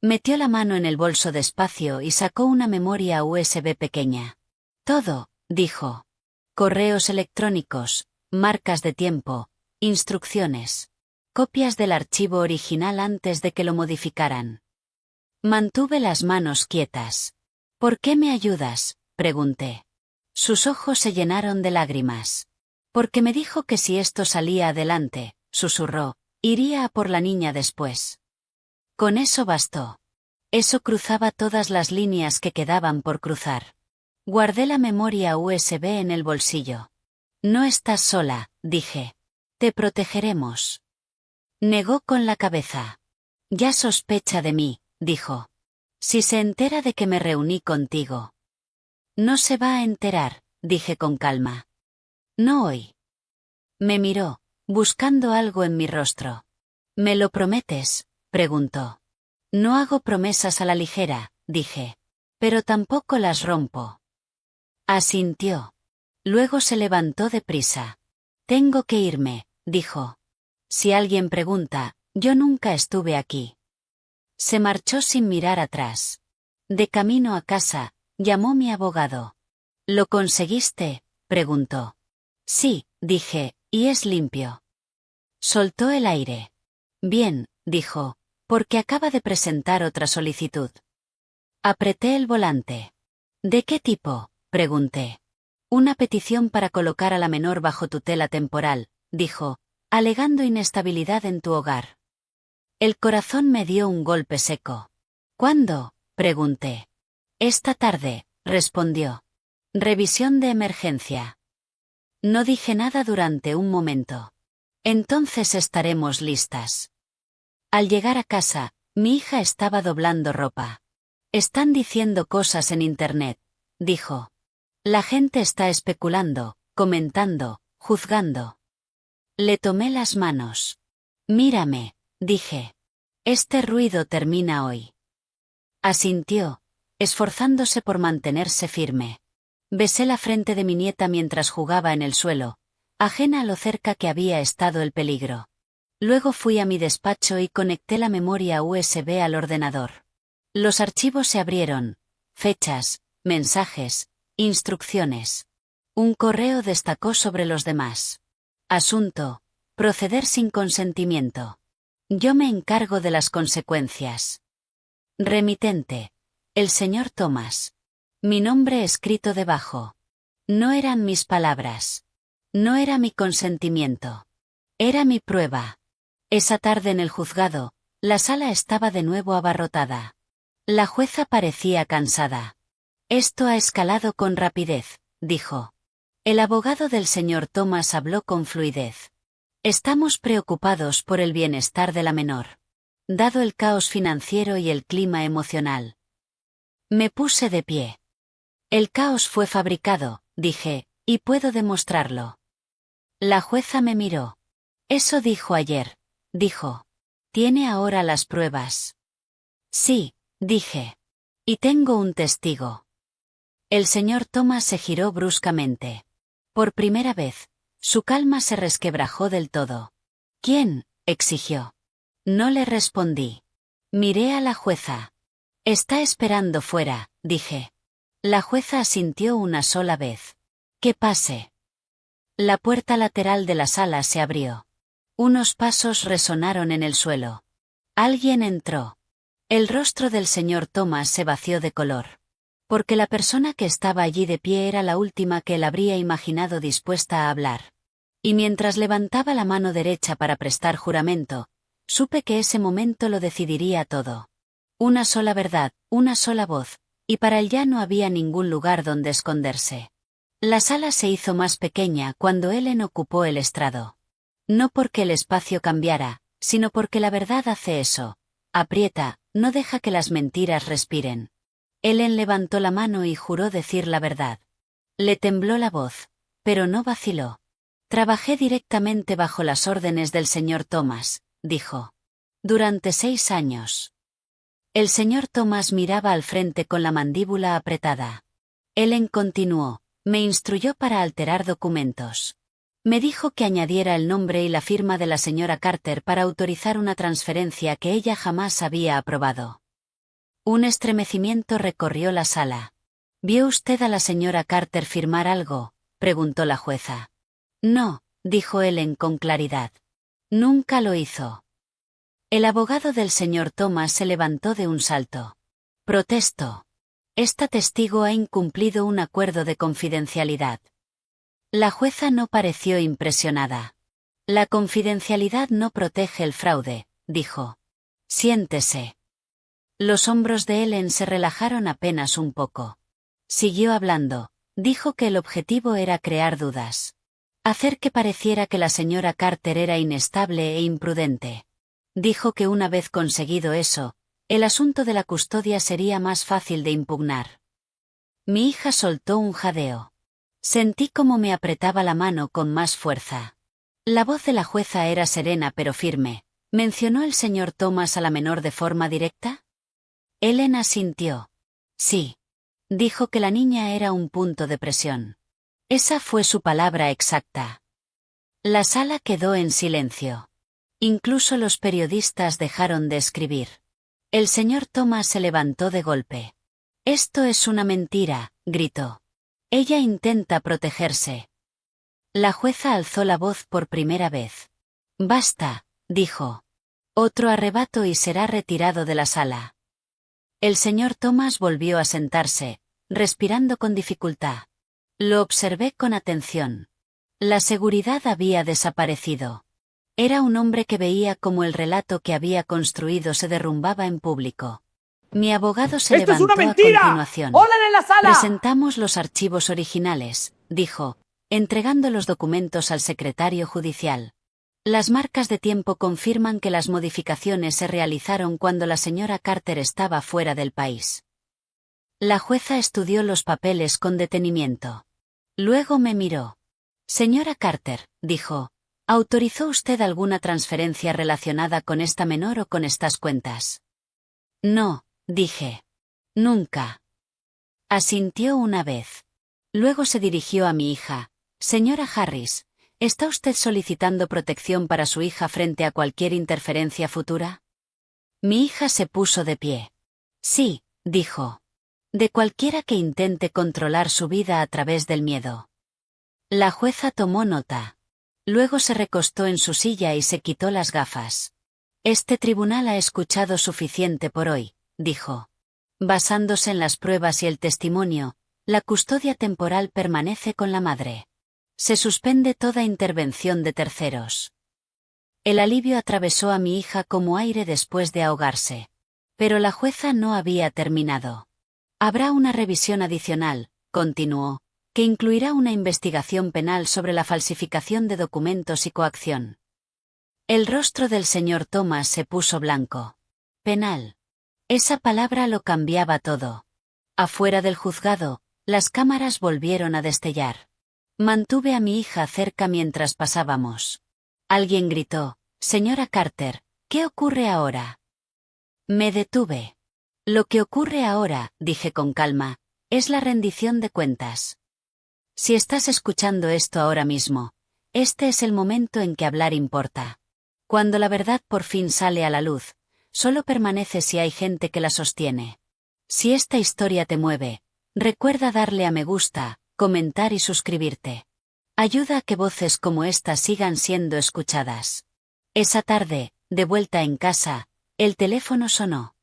Metió la mano en el bolso despacio y sacó una memoria USB pequeña. Todo, dijo. Correos electrónicos, marcas de tiempo, instrucciones. Copias del archivo original antes de que lo modificaran. Mantuve las manos quietas. ¿Por qué me ayudas? Pregunté. Sus ojos se llenaron de lágrimas. Porque me dijo que si esto salía adelante, susurró, iría a por la niña después. Con eso bastó. Eso cruzaba todas las líneas que quedaban por cruzar. Guardé la memoria USB en el bolsillo. No estás sola, dije. Te protegeremos. Negó con la cabeza. Ya sospecha de mí, dijo. Si se entera de que me reuní contigo. No se va a enterar, dije con calma. No hoy. Me miró, buscando algo en mi rostro. ¿Me lo prometes? Preguntó. No hago promesas a la ligera, dije. Pero tampoco las rompo. Asintió. Luego se levantó deprisa. Tengo que irme, dijo. Si alguien pregunta, yo nunca estuve aquí. Se marchó sin mirar atrás. De camino a casa, llamó mi abogado. ¿Lo conseguiste? Preguntó. Sí, dije, y es limpio. Soltó el aire. Bien, dijo, porque acaba de presentar otra solicitud. Apreté el volante. ¿De qué tipo? Pregunté. Una petición para colocar a la menor bajo tutela temporal, dijo, alegando inestabilidad en tu hogar. El corazón me dio un golpe seco. ¿Cuándo? Pregunté. Esta tarde, respondió. Revisión de emergencia. No dije nada durante un momento. Entonces estaremos listas. Al llegar a casa, mi hija estaba doblando ropa. Están diciendo cosas en internet, dijo. La gente está especulando, comentando, juzgando. Le tomé las manos. Mírame, dije. Este ruido termina hoy. Asintió, esforzándose por mantenerse firme. Besé la frente de mi nieta mientras jugaba en el suelo, ajena a lo cerca que había estado el peligro. Luego fui a mi despacho y conecté la memoria USB al ordenador. Los archivos se abrieron. Fechas, mensajes, instrucciones. Un correo destacó sobre los demás. Asunto: proceder sin consentimiento. Yo me encargo de las consecuencias. Remitente: el señor Thomas. Mi nombre escrito debajo. No eran mis palabras. No era mi consentimiento. Era mi prueba. Esa tarde en el juzgado, la sala estaba de nuevo abarrotada. La jueza parecía cansada. Esto ha escalado con rapidez, dijo. El abogado del señor Thomas habló con fluidez. Estamos preocupados por el bienestar de la menor. Dado el caos financiero y el clima emocional. Me puse de pie. El caos fue fabricado, dije, y puedo demostrarlo. La jueza me miró. Eso dijo ayer, dijo. ¿Tiene ahora las pruebas? Sí, dije. Y tengo un testigo. El señor Thomas se giró bruscamente. Por primera vez, su calma se resquebrajó del todo. ¿Quién?, exigió. No le respondí. Miré a la jueza. Está esperando fuera, dije. La jueza asintió una sola vez. Que pase. La puerta lateral de la sala se abrió. Unos pasos resonaron en el suelo. Alguien entró. El rostro del señor Thomas se vació de color. Porque la persona que estaba allí de pie era la última que él habría imaginado dispuesta a hablar. Y mientras levantaba la mano derecha para prestar juramento, supe que ese momento lo decidiría todo. Una sola verdad, una sola voz, y para él ya no había ningún lugar donde esconderse. La sala se hizo más pequeña cuando Ellen ocupó el estrado. No porque el espacio cambiara, sino porque la verdad hace eso, Aprieta, no deja que las mentiras respiren. Ellen levantó la mano y juró decir la verdad. Le tembló la voz, pero no vaciló. Trabajé directamente bajo las órdenes del señor Thomas, dijo. Durante 6 años. El señor Thomas miraba al frente con la mandíbula apretada. Ellen continuó, me instruyó para alterar documentos. Me dijo que añadiera el nombre y la firma de la señora Carter para autorizar una transferencia que ella jamás había aprobado. Un estremecimiento recorrió la sala. ¿Vio usted a la señora Carter firmar algo?, preguntó la jueza. No, dijo Ellen con claridad. Nunca lo hizo. El abogado del señor Thomas se levantó de un salto. Protesto. Esta testigo ha incumplido un acuerdo de confidencialidad. La jueza no pareció impresionada. La confidencialidad no protege el fraude, dijo. Siéntese. Los hombros de Ellen se relajaron apenas un poco. Siguió hablando. Dijo que el objetivo era crear dudas. Hacer que pareciera que la señora Carter era inestable e imprudente. Dijo que una vez conseguido eso, el asunto de la custodia sería más fácil de impugnar. Mi hija soltó un jadeo. Sentí como me apretaba la mano con más fuerza. La voz de la jueza era serena pero firme. ¿Mencionó el señor Thomas a la menor de forma directa? Ellen asintió. Sí. Dijo que la niña era un punto de presión. Esa fue su palabra exacta. La sala quedó en silencio. Incluso los periodistas dejaron de escribir. El señor Thomas se levantó de golpe. Esto es una mentira, gritó. Ella intenta protegerse. La jueza alzó la voz por primera vez. Basta, dijo. Otro arrebato y será retirado de la sala. El señor Thomas volvió a sentarse, respirando con dificultad. Lo observé con atención. La seguridad había desaparecido. Era un hombre que veía cómo el relato que había construido se derrumbaba en público. Mi abogado se ¡Esto es levantó una mentira! a continuación. ¡Hola en la sala! Presentamos los archivos originales, dijo, entregando los documentos al secretario judicial. Las marcas de tiempo confirman que las modificaciones se realizaron cuando la señora Carter estaba fuera del país. La jueza estudió los papeles con detenimiento. Luego me miró. Señora Carter, dijo, ¿autorizó usted alguna transferencia relacionada con esta menor o con estas cuentas? No, dije. Nunca. Asintió una vez. Luego se dirigió a mi hija. Señora Harris, ¿está usted solicitando protección para su hija frente a cualquier interferencia futura? Mi hija se puso de pie. Sí, dijo. De cualquiera que intente controlar su vida a través del miedo. La jueza tomó nota. Luego se recostó en su silla y se quitó las gafas. Este tribunal ha escuchado suficiente por hoy, dijo. Basándose en las pruebas y el testimonio, la custodia temporal permanece con la madre. Se suspende toda intervención de terceros. El alivio atravesó a mi hija como aire después de ahogarse. Pero la jueza no había terminado. Habrá una revisión adicional, continuó, que incluirá una investigación penal sobre la falsificación de documentos y coacción. El rostro del señor Thomas se puso blanco. Penal. Esa palabra lo cambiaba todo. Afuera del juzgado, las cámaras volvieron a destellar. Mantuve a mi hija cerca mientras pasábamos. Alguien gritó, señora Carter, ¿qué ocurre ahora? Me detuve. Lo que ocurre ahora, dije con calma, es la rendición de cuentas. Si estás escuchando esto ahora mismo, este es el momento en que hablar importa. Cuando la verdad por fin sale a la luz, solo permanece si hay gente que la sostiene. Si esta historia te mueve, recuerda darle a me gusta, comentar y suscribirte. Ayuda a que voces como esta sigan siendo escuchadas. Esa tarde, de vuelta en casa, el teléfono sonó.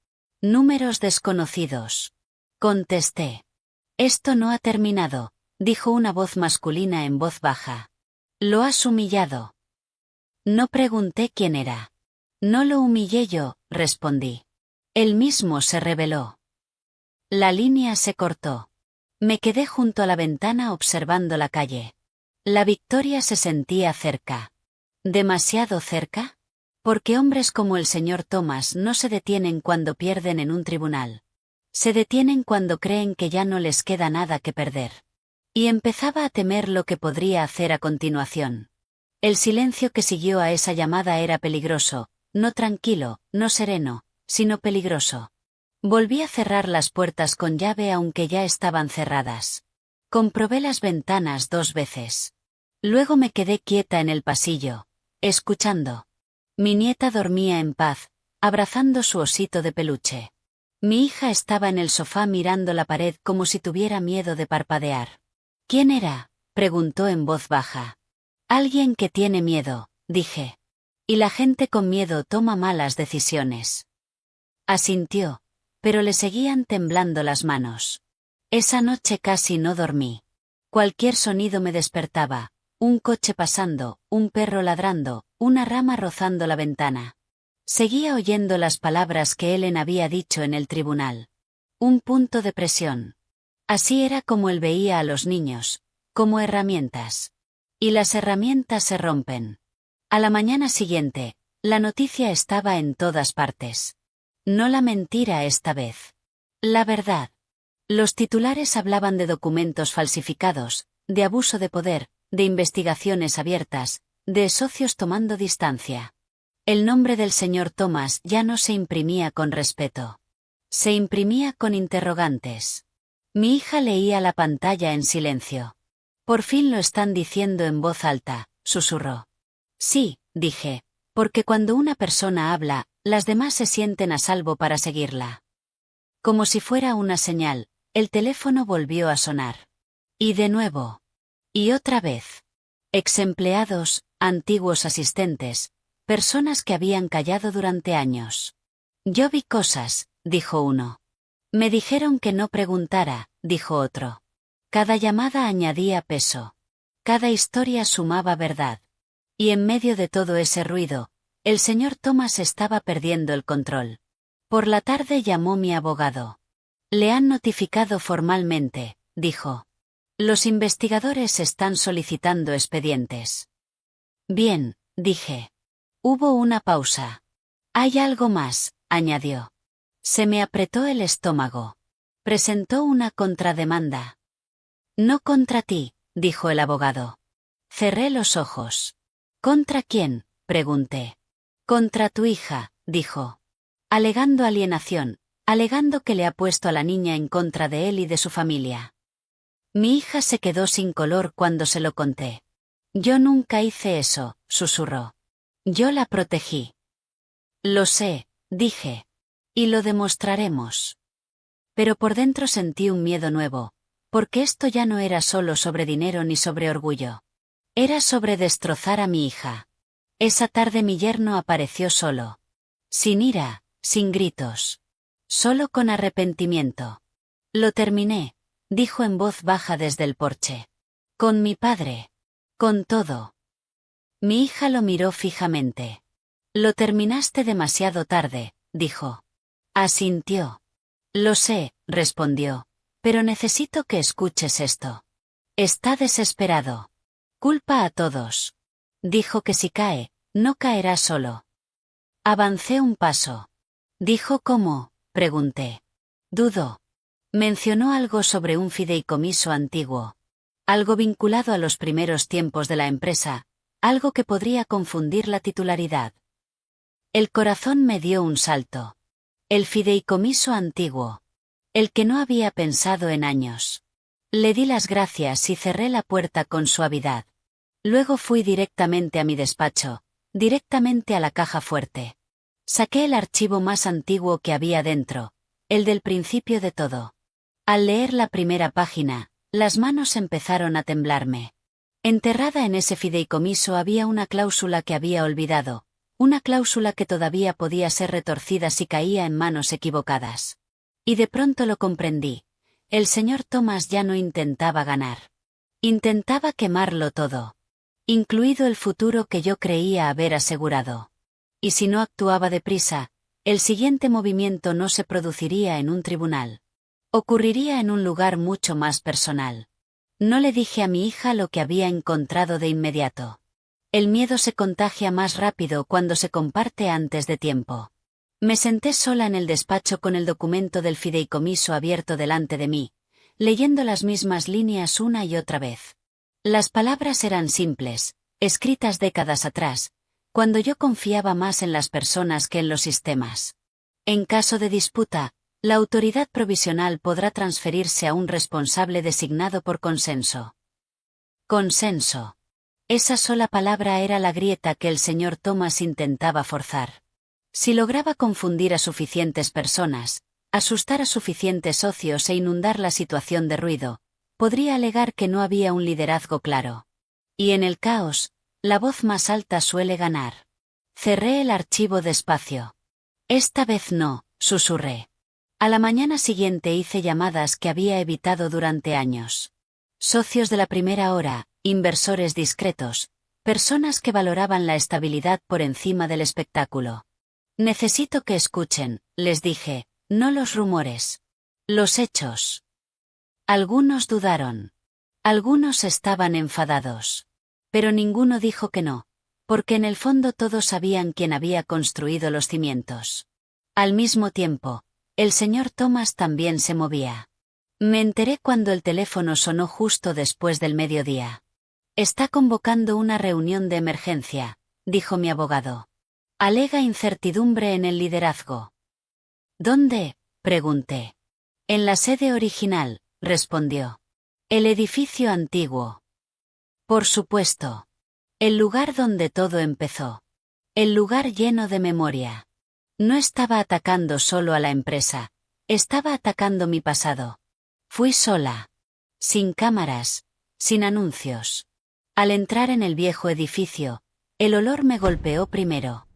Números desconocidos. Contesté. Esto no ha terminado, dijo una voz masculina en voz baja. Lo has humillado. No pregunté quién era. No lo humillé yo, respondí. Él mismo se rebeló. La línea se cortó. Me quedé junto a la ventana observando la calle. La victoria se sentía cerca. ¿Demasiado cerca? Porque hombres como el señor Thomas no se detienen cuando pierden en un tribunal. Se detienen cuando creen que ya no les queda nada que perder. Y empezaba a temer lo que podría hacer a continuación. El silencio que siguió a esa llamada era peligroso, no tranquilo, no sereno, sino peligroso. Volví a cerrar las puertas con llave aunque ya estaban cerradas. Comprobé las ventanas 2 veces. Luego me quedé quieta en el pasillo, escuchando. Mi nieta dormía en paz, abrazando su osito de peluche. Mi hija estaba en el sofá mirando la pared como si tuviera miedo de parpadear. ¿Quién era?, preguntó en voz baja. Alguien que tiene miedo, dije. Y la gente con miedo toma malas decisiones. Asintió, pero le seguían temblando las manos. Esa noche casi no dormí. Cualquier sonido me despertaba, un coche pasando, un perro ladrando, una rama rozando la ventana. Seguía oyendo las palabras que Ellen había dicho en el tribunal. Un punto de presión. Así era como él veía a los niños, como herramientas. Y las herramientas se rompen. A la mañana siguiente, la noticia estaba en todas partes. No la mentira esta vez. La verdad. Los titulares hablaban de documentos falsificados, de abuso de poder, de investigaciones abiertas, de socios tomando distancia. El nombre del señor Thomas ya no se imprimía con respeto. Se imprimía con interrogantes. Mi hija leía la pantalla en silencio. Por fin lo están diciendo en voz alta, susurró. Sí, dije, porque cuando una persona habla, las demás se sienten a salvo para seguirla. Como si fuera una señal, el teléfono volvió a sonar. Y de nuevo. Y otra vez. Exempleados, antiguos asistentes, personas que habían callado durante años. Yo vi cosas, dijo uno. Me dijeron que no preguntara, dijo otro. Cada llamada añadía peso. Cada historia sumaba verdad. Y en medio de todo ese ruido, el señor Thomas estaba perdiendo el control. Por la tarde llamó mi abogado. Le han notificado formalmente, dijo. Los investigadores están solicitando expedientes. Bien, dije. Hubo una pausa. Hay algo más, añadió. Se me apretó el estómago. Presentó una contrademanda. No contra ti, dijo el abogado. Cerré los ojos. ¿Contra quién?, pregunté. Contra tu hija, dijo. Alegando alienación, alegando que le ha puesto a la niña en contra de él y de su familia. Mi hija se quedó sin color cuando se lo conté. Yo nunca hice eso, susurró. Yo la protegí. Lo sé, dije. Y lo demostraremos. Pero por dentro sentí un miedo nuevo, porque esto ya no era solo sobre dinero ni sobre orgullo. Era sobre destrozar a mi hija. Esa tarde mi yerno apareció solo. Sin ira, sin gritos. Solo con arrepentimiento. Lo terminé, dijo en voz baja desde el porche. Con mi padre. Con todo. Mi hija lo miró fijamente. Lo terminaste demasiado tarde, dijo. Asintió. Lo sé, respondió. Pero necesito que escuches esto. Está desesperado. Culpa a todos. Dijo que si cae, no caerá solo. Avancé un paso. Dijo cómo, pregunté. Dudó. Mencionó algo sobre un fideicomiso antiguo. Algo vinculado a los primeros tiempos de la empresa, algo que podría confundir la titularidad. El corazón me dio un salto. El fideicomiso antiguo. El que no había pensado en años. Le di las gracias y cerré la puerta con suavidad. Luego fui directamente a mi despacho, directamente a la caja fuerte. Saqué el archivo más antiguo que había dentro, el del principio de todo. Al leer la primera página, las manos empezaron a temblarme. Enterrada en ese fideicomiso había una cláusula que había olvidado, una cláusula que todavía podía ser retorcida si caía en manos equivocadas. Y de pronto lo comprendí. El señor Thomas ya no intentaba ganar. Intentaba quemarlo todo. Incluido el futuro que yo creía haber asegurado. Y si no actuaba deprisa, el siguiente movimiento no se produciría en un tribunal. Ocurriría en un lugar mucho más personal. No le dije a mi hija lo que había encontrado de inmediato. El miedo se contagia más rápido cuando se comparte antes de tiempo. Me senté sola en el despacho con el documento del fideicomiso abierto delante de mí, leyendo las mismas líneas una y otra vez. Las palabras eran simples, escritas décadas atrás, cuando yo confiaba más en las personas que en los sistemas. En caso de disputa, la autoridad provisional podrá transferirse a un responsable designado por consenso. Consenso. Esa sola palabra era la grieta que el señor Thomas intentaba forzar. Si lograba confundir a suficientes personas, asustar a suficientes socios e inundar la situación de ruido, podría alegar que no había un liderazgo claro. Y en el caos, la voz más alta suele ganar. Cerré el archivo despacio. Esta vez no, susurré. A la mañana siguiente hice llamadas que había evitado durante años. Socios de la primera hora, inversores discretos, personas que valoraban la estabilidad por encima del espectáculo. Necesito que escuchen, les dije, no los rumores. Los hechos. Algunos dudaron. Algunos estaban enfadados. Pero ninguno dijo que no, porque en el fondo todos sabían quién había construido los cimientos. Al mismo tiempo, el señor Thomas también se movía. Me enteré cuando el teléfono sonó justo después del mediodía. Está convocando una reunión de emergencia, dijo mi abogado. Alega incertidumbre en el liderazgo. ¿Dónde?, pregunté. En la sede original, respondió. El edificio antiguo. Por supuesto. El lugar donde todo empezó. El lugar lleno de memoria. No estaba atacando solo a la empresa, estaba atacando mi pasado. Fui sola. Sin cámaras, sin anuncios. Al entrar en el viejo edificio, el olor me golpeó primero.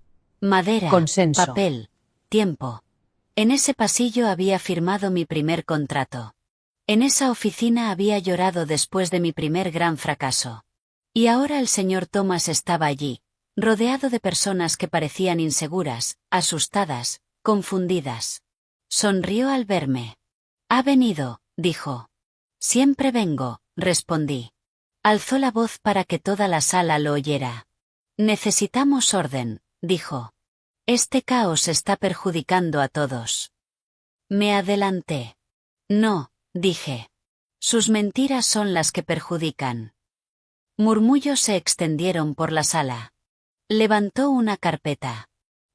Madera, Consenso. papel, tiempo. En ese pasillo había firmado mi primer contrato. En esa oficina había llorado después de mi primer gran fracaso. Y ahora el señor Thomas estaba allí, rodeado de personas que parecían inseguras, asustadas, confundidas. Sonrió al verme. Ha venido, dijo. Siempre vengo, respondí. Alzó la voz para que toda la sala lo oyera. Necesitamos orden, dijo. Este caos está perjudicando a todos. Me adelanté. No, dije. Sus mentiras son las que perjudican. Murmullos se extendieron por la sala. Levantó una carpeta.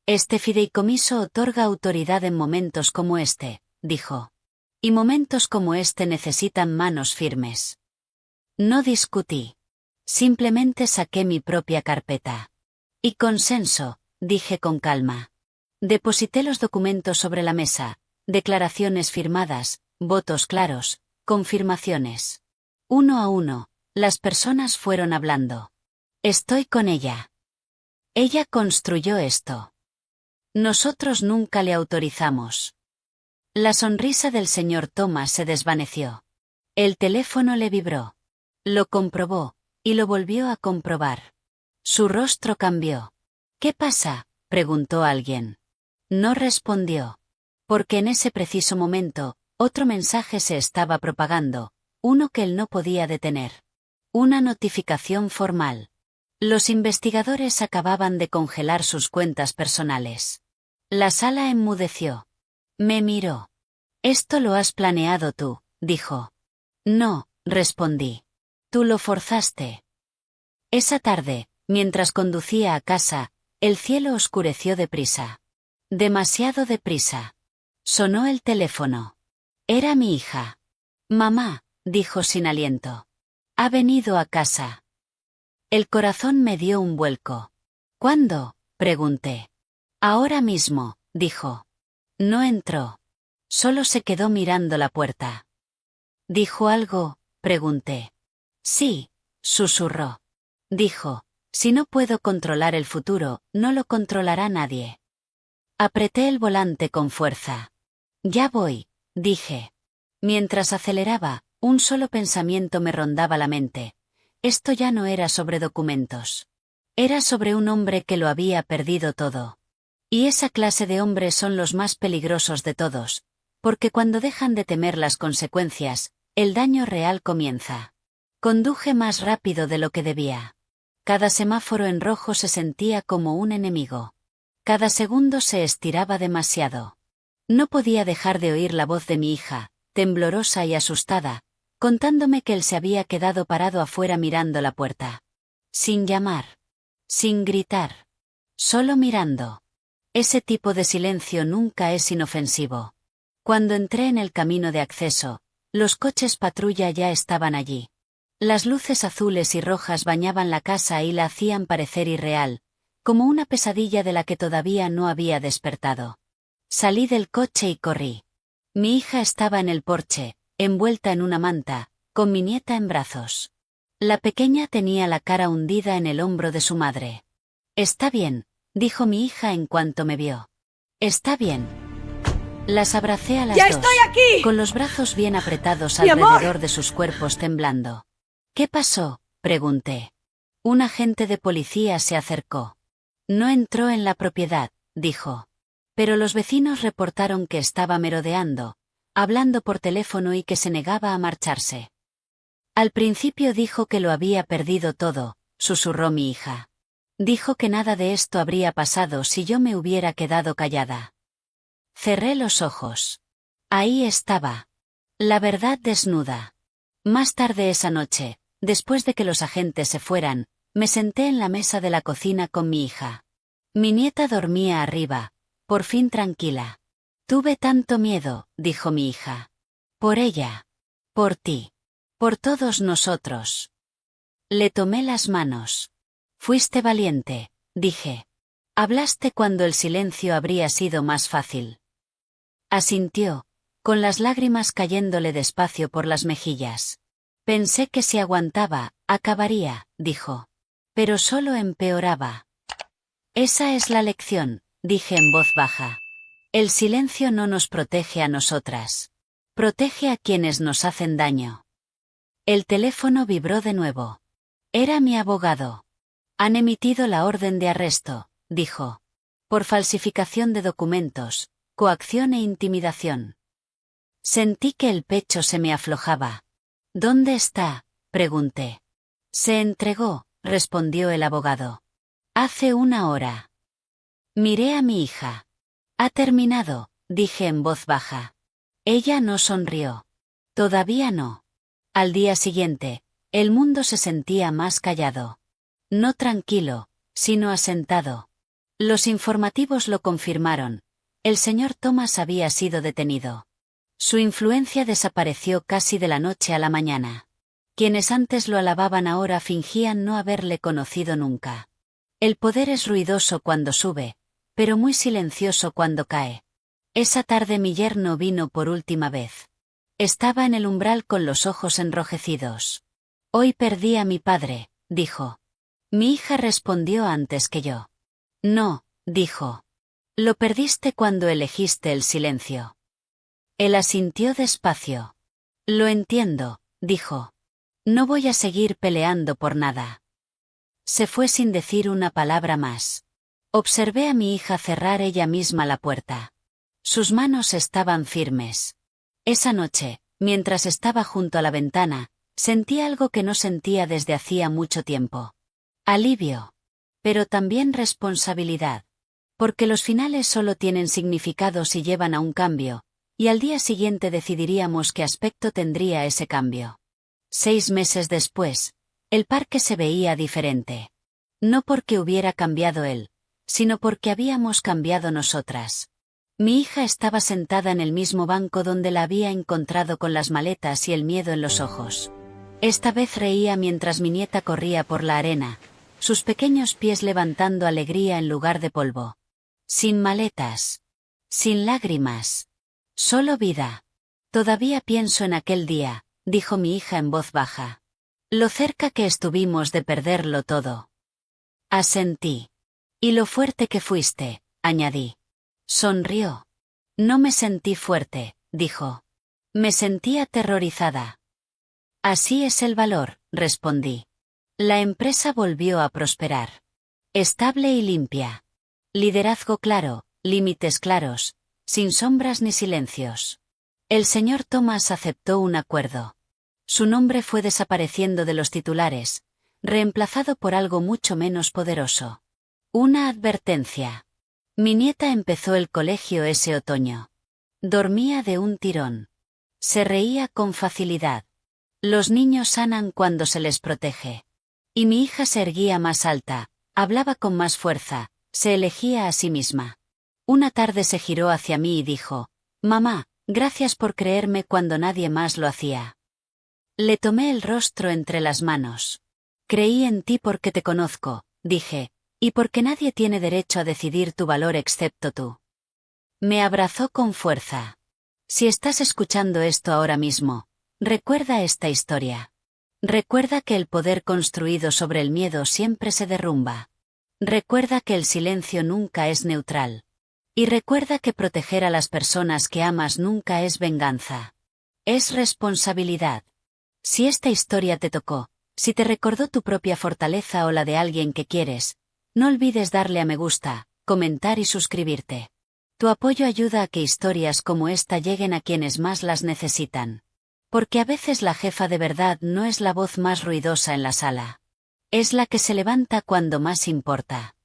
Este fideicomiso otorga autoridad en momentos como este, dijo. Y momentos como este necesitan manos firmes. No discutí. Simplemente saqué mi propia carpeta. Y consenso, dije con calma. Deposité los documentos sobre la mesa, declaraciones firmadas, votos claros, confirmaciones. Uno a uno, las personas fueron hablando. Estoy con ella. Ella construyó esto. Nosotros nunca le autorizamos. La sonrisa del señor Thomas se desvaneció. El teléfono le vibró. Lo comprobó, y lo volvió a comprobar. Su rostro cambió. ¿Qué pasa?, preguntó alguien. No respondió. Porque en ese preciso momento, otro mensaje se estaba propagando, uno que él no podía detener. Una notificación formal. Los investigadores acababan de congelar sus cuentas personales. La sala enmudeció. Me miró. Esto lo has planeado tú, dijo. No, respondí. Tú lo forzaste. Esa tarde, mientras conducía a casa, el cielo oscureció deprisa. Demasiado deprisa. Sonó el teléfono. Era mi hija. Mamá, dijo sin aliento. Ha venido a casa. El corazón me dio un vuelco. ¿Cuándo?, pregunté. Ahora mismo, dijo. No entró. Solo se quedó mirando la puerta. ¿Dijo algo?, pregunté. Sí, susurró. Dijo, si no puedo controlar el futuro, no lo controlará nadie. Apreté el volante con fuerza. Ya voy, dije. Mientras aceleraba, un solo pensamiento me rondaba la mente. Esto ya no era sobre documentos. Era sobre un hombre que lo había perdido todo. Y esa clase de hombres son los más peligrosos de todos, porque cuando dejan de temer las consecuencias, el daño real comienza. Conduje más rápido de lo que debía. Cada semáforo en rojo se sentía como un enemigo. Cada segundo se estiraba demasiado. No podía dejar de oír la voz de mi hija, temblorosa y asustada, contándome que él se había quedado parado afuera mirando la puerta. Sin llamar. Sin gritar. Solo mirando. Ese tipo de silencio nunca es inofensivo. Cuando entré en el camino de acceso, los coches patrulla ya estaban allí. Las luces azules y rojas bañaban la casa y la hacían parecer irreal, como una pesadilla de la que todavía no había despertado. Salí del coche y corrí. Mi hija estaba en el porche, envuelta en una manta, con mi nieta en brazos. La pequeña tenía la cara hundida en el hombro de su madre. «Está bien», dijo mi hija en cuanto me vio. «Está bien». Las abracé a las ¡Ya dos, estoy aquí! con los brazos bien apretados ¡Mi amor! alrededor de sus cuerpos temblando. «¿Qué pasó?», pregunté. Un agente de policía se acercó. «No entró en la propiedad», dijo. Pero los vecinos reportaron que estaba merodeando, hablando por teléfono y que se negaba a marcharse. Al principio dijo que lo había perdido todo, susurró mi hija. Dijo que nada de esto habría pasado si yo me hubiera quedado callada. Cerré los ojos. Ahí estaba. La verdad desnuda. Más tarde esa noche, después de que los agentes se fueran, me senté en la mesa de la cocina con mi hija. Mi nieta dormía arriba, por fin tranquila. Tuve tanto miedo, dijo mi hija. Por ella. Por ti. Por todos nosotros. Le tomé las manos. Fuiste valiente, dije. Hablaste cuando el silencio habría sido más fácil. Asintió, con las lágrimas cayéndole despacio por las mejillas. Pensé que si aguantaba, acabaría, dijo. Pero solo empeoraba. Esa es la lección, dije en voz baja. El silencio no nos protege a nosotras. Protege a quienes nos hacen daño. El teléfono vibró de nuevo. Era mi abogado. Han emitido la orden de arresto, dijo. Por falsificación de documentos, coacción e intimidación. Sentí que el pecho se me aflojaba. ¿Dónde está?, pregunté. Se entregó, respondió el abogado. Hace una hora. Miré a mi hija. Ha terminado, dije en voz baja. Ella no sonrió. Todavía no. Al día siguiente, el mundo se sentía más callado. No tranquilo, sino asentado. Los informativos lo confirmaron. El señor Thomas había sido detenido. Su influencia desapareció casi de la noche a la mañana. Quienes antes lo alababan ahora fingían no haberle conocido nunca. El poder es ruidoso cuando sube, pero muy silencioso cuando cae. Esa tarde mi yerno vino por última vez. Estaba en el umbral con los ojos enrojecidos. Hoy perdí a mi padre, dijo. Mi hija respondió antes que yo. No, dijo. Lo perdiste cuando elegiste el silencio. Él asintió despacio. Lo entiendo, dijo. No voy a seguir peleando por nada. Se fue sin decir una palabra más. Observé a mi hija cerrar ella misma la puerta. Sus manos estaban firmes. Esa noche, mientras estaba junto a la ventana, sentí algo que no sentía desde hacía mucho tiempo. Alivio. Pero también responsabilidad. Porque los finales solo tienen significado si llevan a un cambio, y al día siguiente decidiríamos qué aspecto tendría ese cambio. 6 meses después, el parque se veía diferente. No porque hubiera cambiado él, sino porque habíamos cambiado nosotras. Mi hija estaba sentada en el mismo banco donde la había encontrado con las maletas y el miedo en los ojos. Esta vez reía mientras mi nieta corría por la arena, sus pequeños pies levantando alegría en lugar de polvo. Sin maletas. Sin lágrimas. Solo vida. Todavía pienso en aquel día, dijo mi hija en voz baja. Lo cerca que estuvimos de perderlo todo. Asentí. Y lo fuerte que fuiste, añadí. Sonrió. No me sentí fuerte, dijo. Me sentí aterrorizada. Así es el valor, respondí. La empresa volvió a prosperar. Estable y limpia. Liderazgo claro, límites claros, sin sombras ni silencios. El señor Thomas aceptó un acuerdo. Su nombre fue desapareciendo de los titulares, reemplazado por algo mucho menos poderoso. Una advertencia. Mi nieta empezó el colegio ese otoño. Dormía de un tirón. Se reía con facilidad. Los niños sanan cuando se les protege. Y mi hija se erguía más alta, hablaba con más fuerza, se elegía a sí misma. Una tarde se giró hacia mí y dijo: «Mamá, gracias por creerme cuando nadie más lo hacía». Le tomé el rostro entre las manos. «Creí en ti porque te conozco», dije, «y porque nadie tiene derecho a decidir tu valor excepto tú». Me abrazó con fuerza. Si estás escuchando esto ahora mismo, recuerda esta historia. Recuerda que el poder construido sobre el miedo siempre se derrumba. Recuerda que el silencio nunca es neutral. Y recuerda que proteger a las personas que amas nunca es venganza. Es responsabilidad. Si esta historia te tocó, si te recordó tu propia fortaleza o la de alguien que quieres, no olvides darle a me gusta, comentar y suscribirte. Tu apoyo ayuda a que historias como esta lleguen a quienes más las necesitan. Porque a veces la jefa de verdad no es la voz más ruidosa en la sala. Es la que se levanta cuando más importa.